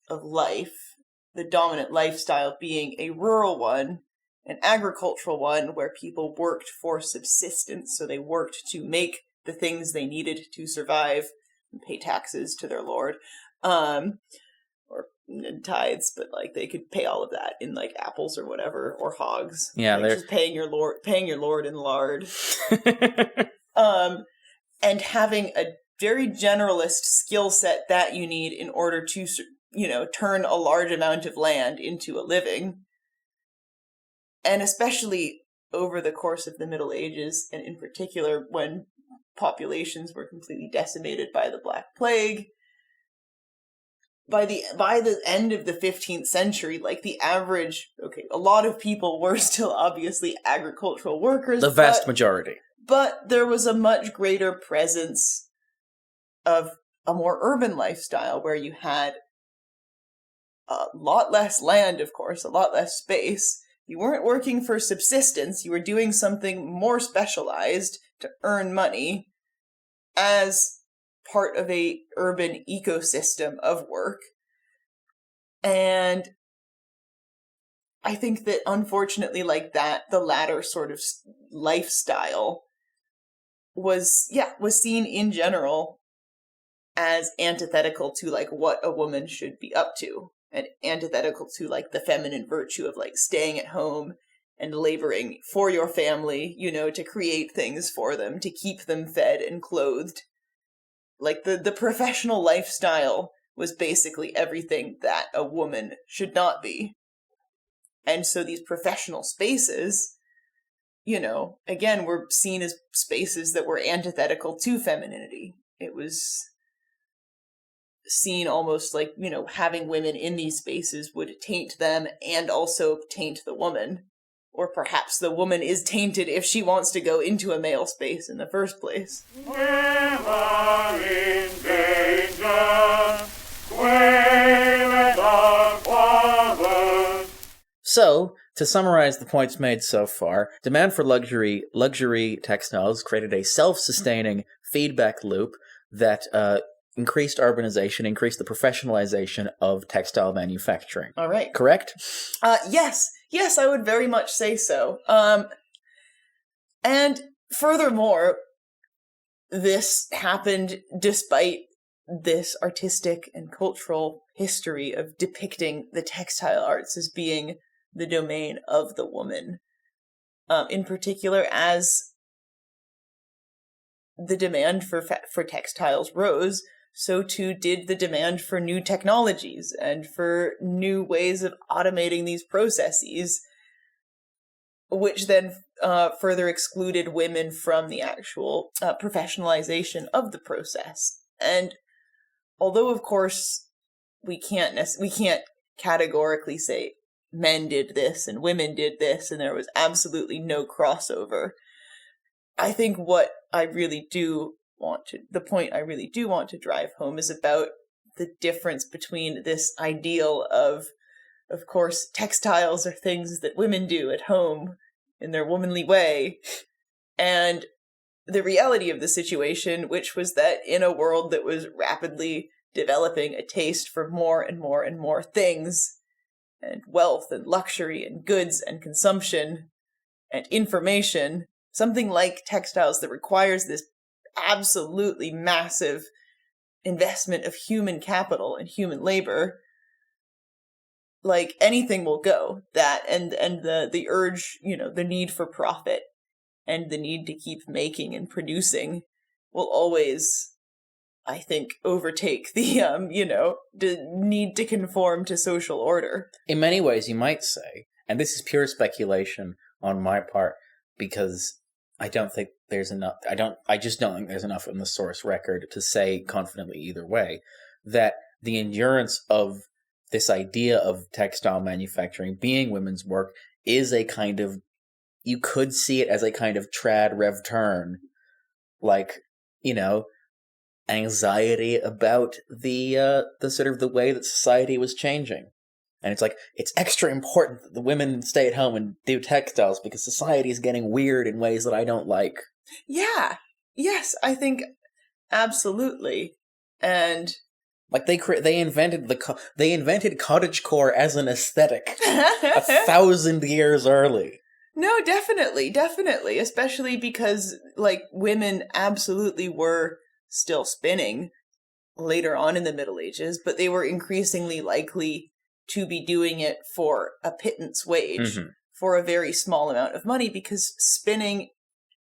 of life, the dominant lifestyle being a rural one, an agricultural one, where people worked for subsistence, so they worked to make the things they needed to survive, pay taxes to their lord, or tithes, but, like, they could pay all of that in, like, apples or whatever, or hogs. Yeah, like, they're just paying your lord in lard. And having a very generalist skill set that you need in order to, you know, turn a large amount of land into a living. And especially over the course of the Middle Ages, and in particular when populations were completely decimated by the Black Plague. By the end of the 15th century, like, the average, a lot of people were still obviously agricultural workers. The vast majority. But there was a much greater presence of a more urban lifestyle where you had a lot less land, of course, a lot less space. You weren't working for subsistence, you were doing something more specialized to earn money as part of a urban ecosystem of work. And I think that, unfortunately, like, that, the latter sort of lifestyle was seen in general as antithetical to like what a woman should be up to, and antithetical to like the feminine virtue of like staying at home and laboring for your family, you know, to create things for them, to keep them fed and clothed. Like the professional lifestyle was basically everything that a woman should not be. And so these professional spaces, you know, again, were seen as spaces that were antithetical to femininity. It was seen almost like, you know, having women in these spaces would taint them and also taint the woman. Or perhaps the woman is tainted if she wants to go into a male space in the first place. Never in danger, quail our fathers. So, to summarize the points made so far, demand for luxury textiles created a self-sustaining feedback loop that increased urbanization, increased the professionalization of textile manufacturing. All right. Correct? Yes, I would very much say so. And furthermore, this happened despite this artistic and cultural history of depicting the textile arts as being the domain of the woman. In particular, as the demand for textiles rose, so too did the demand for new technologies and for new ways of automating these processes, which then further excluded women from the actual professionalization of the process. And although, of course, we can't categorically say men did this and women did this and there was absolutely no crossover, I think the point I really do want to drive home is about the difference between this ideal of course, textiles are things that women do at home in their womanly way, and the reality of the situation, which was that in a world that was rapidly developing a taste for more and more and more things, and wealth and luxury and goods and consumption and information, something like textiles that requires this absolutely massive investment of human capital and human labor, like anything will go. That and the urge, you know, the need for profit and the need to keep making and producing will always, I think, overtake the the need to conform to social order. In many ways, you might say, and this is pure speculation on my part, because I don't think there's enough. I just don't think there's enough in the source record to say confidently either way that the endurance of this idea of textile manufacturing being women's work is a kind of, you could see it as a kind of trad rev turn, like, you know, anxiety about the sort of the way that society was changing. And it's like, it's extra important that the women stay at home and do textiles because society is getting weird in ways that I don't like. Yeah. Yes, I think absolutely. And like they invented cottagecore as an aesthetic 1,000 years early. No, definitely, especially because like women absolutely were still spinning later on in the Middle Ages, but they were increasingly likely to be doing it for a pittance wage, for a very small amount of money, because spinning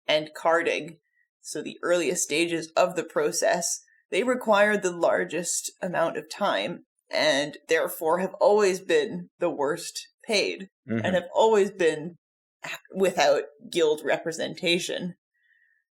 and carding, so the earliest stages of the process, they required the largest amount of time, and therefore have always been the worst paid, and have always been without guild representation.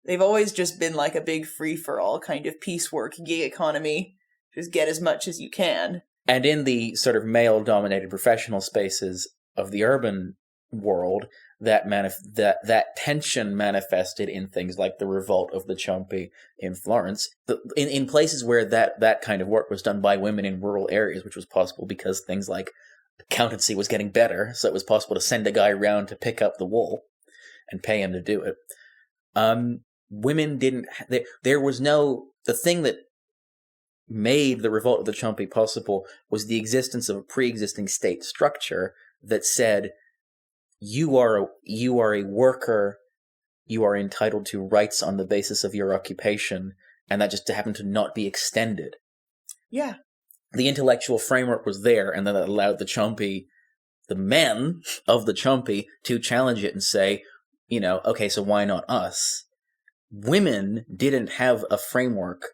They've always just been like a big free-for-all kind of piecework gig economy, just get as much as you can. And in the sort of male-dominated professional spaces of the urban world, that tension manifested in things like the revolt of the Ciompi in Florence, in places where that kind of work was done by women in rural areas, which was possible because things like accountancy was getting better, so it was possible to send a guy around to pick up the wool and pay him to do it. Women didn't. The thing that made the revolt of the Ciompi possible was the existence of a pre-existing state structure that said, you are a worker, you are entitled to rights on the basis of your occupation, and that just happened to not be extended. Yeah. The intellectual framework was there, and then it allowed the men of the Chumpy, to challenge it and say, okay, so why not us? Women didn't have a framework.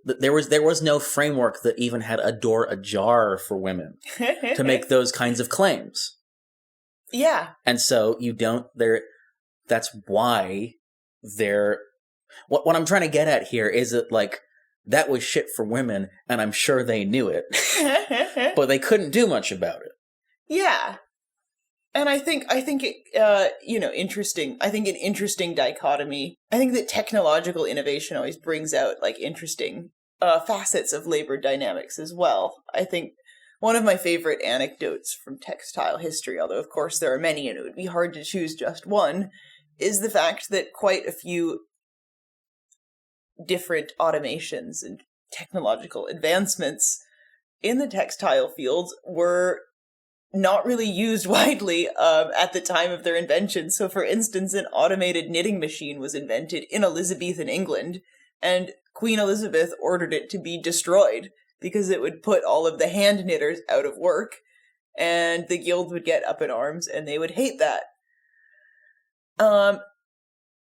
There was no framework that even had a door ajar for women to make those kinds of claims. Yeah. And so that's why what I'm trying to get at here is that, like, that was shit for women, and I'm sure they knew it, but they couldn't do much about it. Yeah. And I think it, interesting. I think an interesting dichotomy. I think that technological innovation always brings out, like, interesting facets of labor dynamics as well. I think one of my favorite anecdotes from textile history, although of course there are many and it would be hard to choose just one, is the fact that quite a few different automations and technological advancements in the textile fields were not really used widely at the time of their invention. So, for instance, an automated knitting machine was invented in Elizabethan England, and Queen Elizabeth ordered it to be destroyed because it would put all of the hand knitters out of work, and the guild would get up in arms, and they would hate that.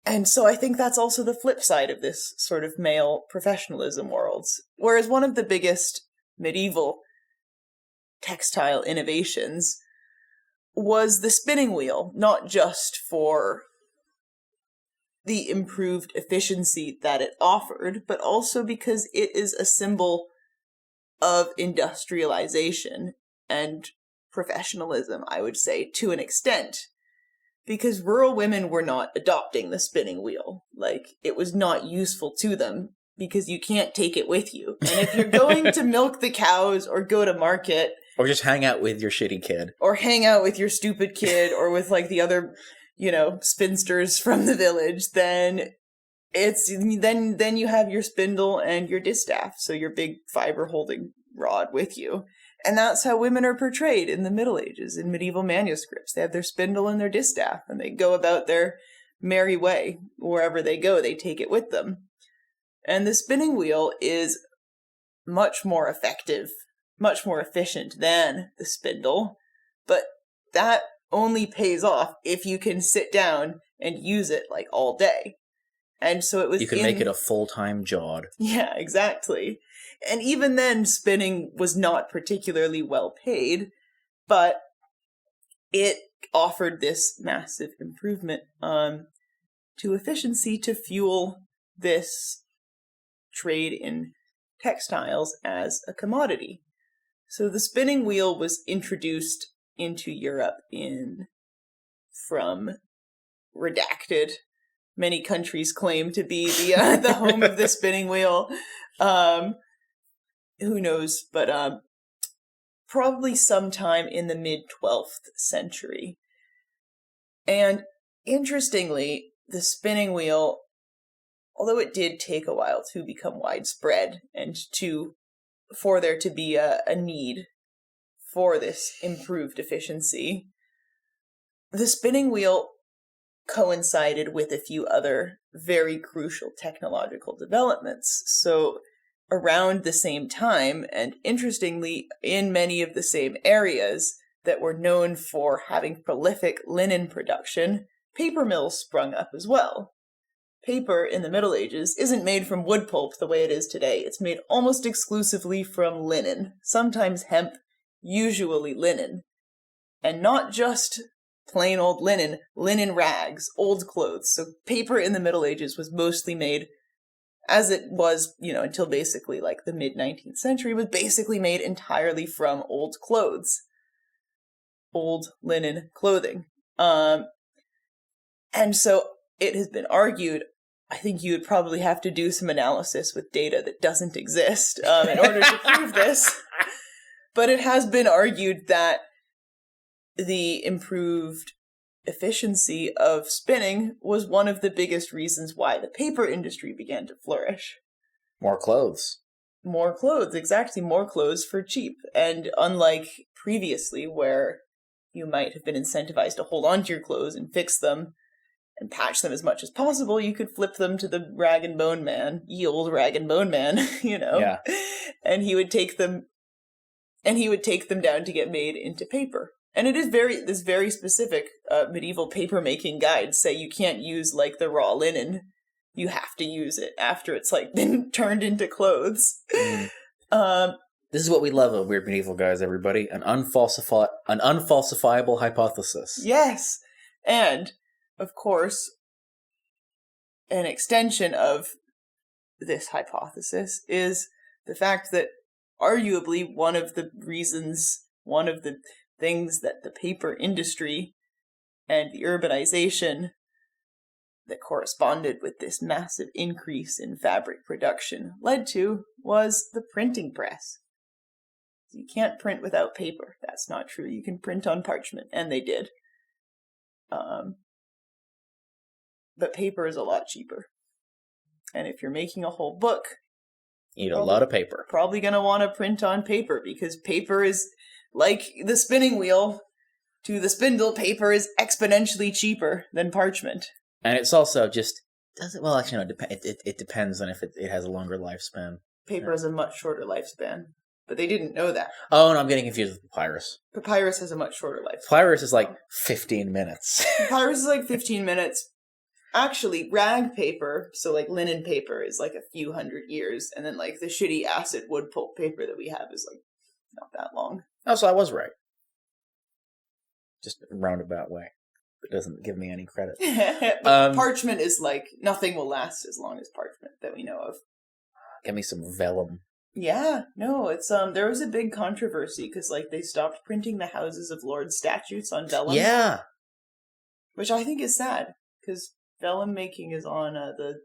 And so I think that's also the flip side of this sort of male professionalism world. Whereas one of the biggest medieval textile innovations was the spinning wheel, not just for the improved efficiency that it offered, but also because it is a symbol of industrialization and professionalism, I would say, to an extent. Because rural women were not adopting the spinning wheel. Like, it was not useful to them because you can't take it with you. And if you're going to milk the cows or go to market, or just hang out with your shitty kid, or hang out with your stupid kid, or with, like, the other, spinsters from the village, then then you have your spindle and your distaff, so your big fiber holding rod with you. And that's how women are portrayed in the Middle Ages, in medieval manuscripts. They have their spindle and their distaff, and they go about their merry way. Wherever they go, they take it with them. And the spinning wheel is much more effective, much more efficient than the spindle, but that only pays off if you can sit down and use it, like, all day. And so it was you can make it a full-time job. Yeah, exactly. And even then, spinning was not particularly well paid, but it offered this massive improvement to efficiency to fuel this trade in textiles as a commodity. So the spinning wheel was introduced into Europe from redacted. Many countries claim to be the home of the spinning wheel. Who knows? But probably sometime in the mid-12th century. And interestingly, the spinning wheel, although it did take a while to become widespread and for there to be a need for this improved efficiency, the spinning wheel coincided with a few other very crucial technological developments. So around the same time, and interestingly, in many of the same areas that were known for having prolific linen production, paper mills sprung up as well. Paper in the Middle Ages isn't made from wood pulp the way it is today. It's made almost exclusively from linen, sometimes hemp, usually linen. And not just plain old linen rags, old clothes. So paper in the Middle Ages was mostly made, as it was, until basically like the mid-19th century, was basically made entirely from old clothes. Old linen clothing. And so it has been argued, I think you would probably have to do some analysis with data that doesn't exist in order to prove this. But it has been argued that the improved efficiency of spinning was one of the biggest reasons why the paper industry began to flourish. More clothes. More clothes, exactly. More clothes for cheap. And unlike previously, where you might have been incentivized to hold on to your clothes and fix them, and patch them as much as possible, you could flip them to the rag and bone man, ye old rag and bone man, you know? Yeah. And he would take them down to get made into paper. And it is this very specific medieval paper making guides say you can't use like the raw linen. You have to use it after it's like been turned into clothes. This is what we love of Weird Medieval Guys, everybody. An unfalsifiable hypothesis. Yes. And, of course, an extension of this hypothesis is the fact that arguably one of the things that the paper industry and the urbanization that corresponded with this massive increase in fabric production led to was the printing press. You can't print without paper. That's not true. You can print on parchment, and they did. But paper is a lot cheaper. And if you're making a whole book, you need a lot of paper. Probably going to want to print on paper, because paper is like the spinning wheel to the spindle. Paper is exponentially cheaper than parchment. And it's also just well, actually, no, it depends on if it has a longer lifespan. Paper has a much shorter lifespan, but they didn't know that. Oh, no, I'm getting confused with papyrus. Papyrus has a much shorter lifespan. Papyrus is like 15 minutes. Papyrus is like 15 minutes. Actually, rag paper, so like linen paper, is like a few hundred years, and then like the shitty acid wood pulp paper that we have is like not that long. Oh, so I was right. Just a roundabout way. It doesn't give me any credit. But parchment is like, nothing will last as long as parchment that we know of. Give me some vellum. Yeah, no, it's there was a big controversy because like they stopped printing the Houses of Lords statutes on vellum. Yeah, which I think is sad because vellum making is on the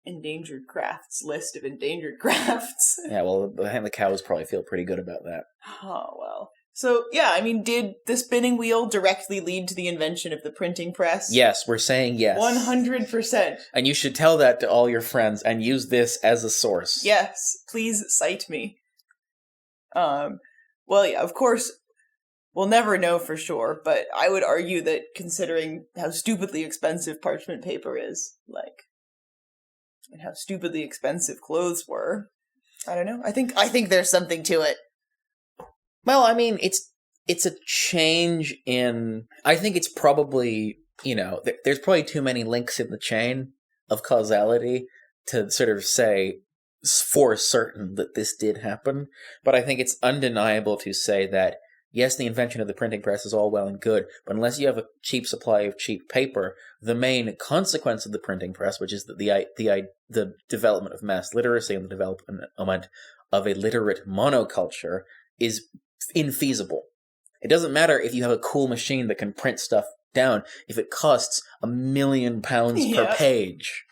endangered crafts list of endangered crafts. Yeah, well, I think the cows probably feel pretty good about that. Oh well. So, yeah, I mean, did the spinning wheel directly lead to the invention of the printing press? Yes, we're saying yes. 100%. And you should tell that to all your friends and use this as a source. Yes, please cite me. Well, yeah, of course, we'll never know for sure, but I would argue that considering how stupidly expensive parchment paper is, like, and how stupidly expensive clothes were, I don't know. I think there's something to it. Well, I mean, it's a change in... I think it's probably, there's probably too many links in the chain of causality to sort of say for certain that this did happen. But I think it's undeniable to say that, yes, the invention of the printing press is all well and good, but unless you have a cheap supply of cheap paper, the main consequence of the printing press, which is the development of mass literacy and the development of a literate monoculture, is infeasible. It doesn't matter if you have a cool machine that can print stuff down if it costs £1 million per page.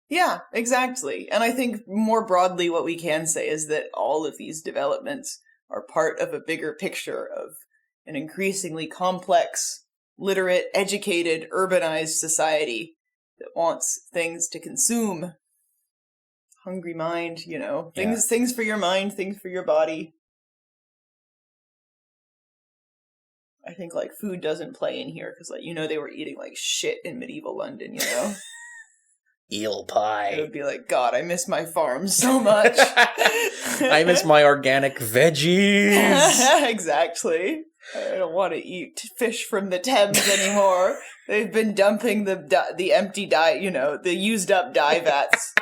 Yeah, exactly. And I think more broadly what we can say is that all of these developments are part of a bigger picture of an increasingly complex, literate, educated, urbanized society that wants things to consume. Hungry mind, things for your mind, things for your body. I think, like, food doesn't play in here, because, like, they were eating, like, shit in medieval London, Eel pie. It would be like, God, I miss my farm so much. I miss my organic veggies. Exactly. I don't want to eat fish from the Thames anymore. They've been dumping the empty dye, the used up dye vats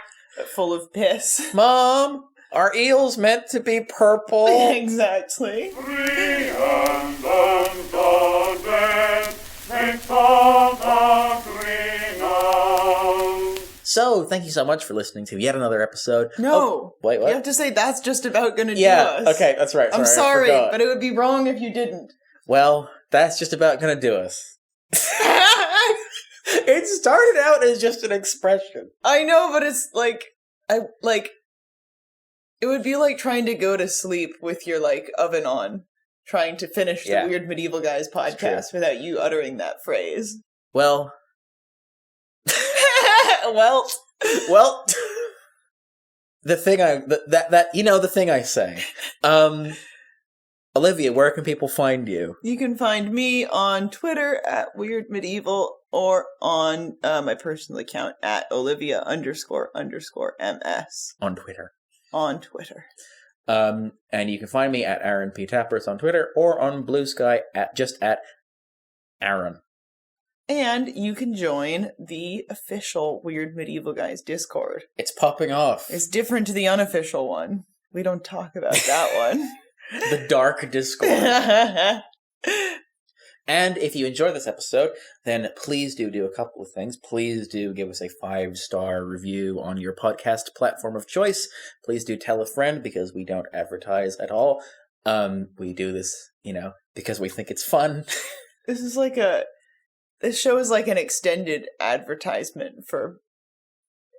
full of piss. Mom, are eels meant to be purple? Exactly. So, thank you so much for listening to yet another episode. No. Oh, wait, what? You have to say that's just about gonna do us. Yeah, okay, that's right. I'm sorry, but it would be wrong if you didn't. Well, that's just about gonna do us. It started out as just an expression. I know, but it's like, it would be like trying to go to sleep with your, like, oven on, trying to finish the Weird Medieval Guys podcast without you uttering that phrase. Well... well, the thing I say. Olivia, where can people find you? You can find me on Twitter at Weird Medieval or on my personal account at Olivia__MS On Twitter. on Twitter. And you can find me at Aaron P. Tappers on Twitter or on Blue Sky at Aaron. And you can join the official Weird Medieval Guys Discord. It's popping off. It's different to the unofficial one. We don't talk about that one. The dark Discord. And if you enjoy this episode, then please do a couple of things. Please do give us a 5-star review on your podcast platform of choice. Please do tell a friend, because we don't advertise at all. We do this, because we think it's fun. This show is like an extended advertisement for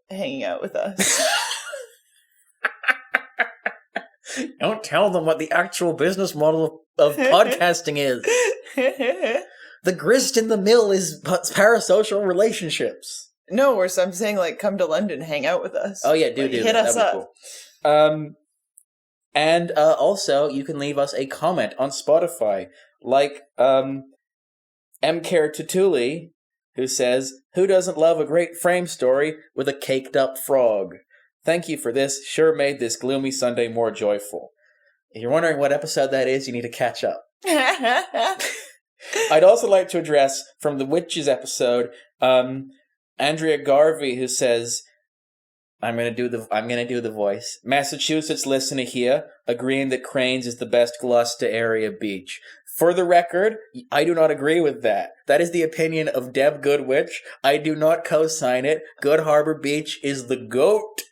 hanging out with us. Don't tell them what the actual business model of podcasting is. The grist in the mill is parasocial relationships. No, I'm saying, come to London, hang out with us. Oh yeah, do hit us up. Cool. And also, you can leave us a comment on Spotify, like Mcare Tutuli, who says, "Who doesn't love a great frame story with a caked up frog? Thank you for this. Sure made this gloomy Sunday more joyful." If you're wondering what episode that is, you need to catch up. I'd also like to address, from the Witches episode, Andrea Garvey, who says, I'm gonna do the voice. "Massachusetts listener here, agreeing that Cranes is the best Gloucester area beach. For the record, I do not agree with that. That is the opinion of Deb Goodwitch. I do not co-sign it. Good Harbor Beach is the GOAT."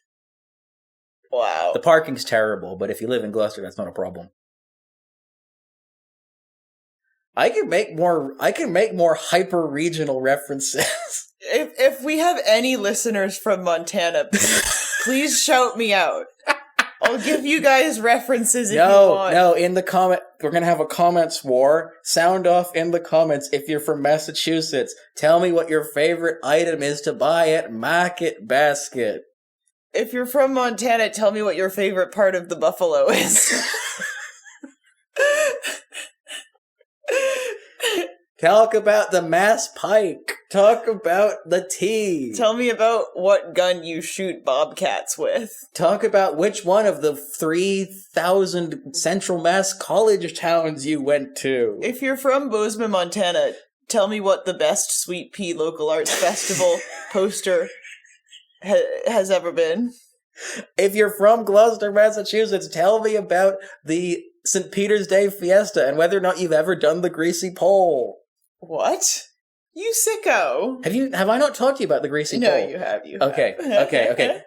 Wow. The parking's terrible, but if you live in Gloucester, that's not a problem. I can make more hyper-regional references. If we have any listeners from Montana, please shout me out. I'll give you guys references if you want. No, in the comment, we're going to have a comments war. Sound off in the comments if you're from Massachusetts. Tell me what your favorite item is to buy at Market Basket. If you're from Montana, tell me what your favorite part of the buffalo is. Talk about the Mass Pike. Talk about the tea. Tell me about what gun you shoot bobcats with. Talk about which one of the 3,000 Central Mass college towns you went to. If you're from Bozeman, Montana, tell me what the best Sweet Pea Local Arts Festival poster has ever been. If you're from Gloucester, Massachusetts, tell me about the St. Peter's Day Fiesta and whether or not you've ever done the greasy pole. What? You sicko. Have I not talked to you about the greasy pole? No, you have. Okay.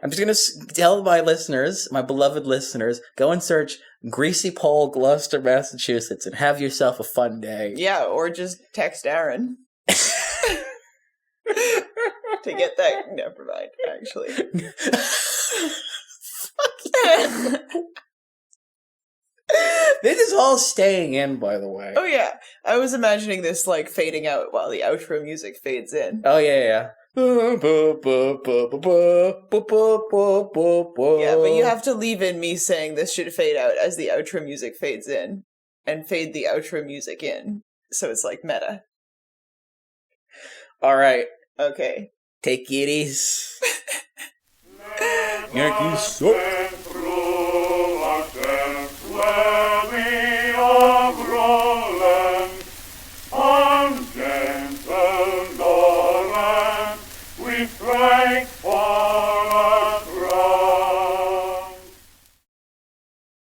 I'm just going to tell my listeners, my beloved listeners, go and search Greasy Pole, Gloucester, Massachusetts, and have yourself a fun day. Yeah, or just text Aaron. To get that, never mind, actually. This is all staying in, by the way. Oh yeah, I was imagining this fading out while the outro music fades in. Oh yeah. Yeah, but you have to leave in me saying this should fade out as the outro music fades in, and fade the outro music in, so it's meta. All right. Okay. Take it easy. Yankees suck.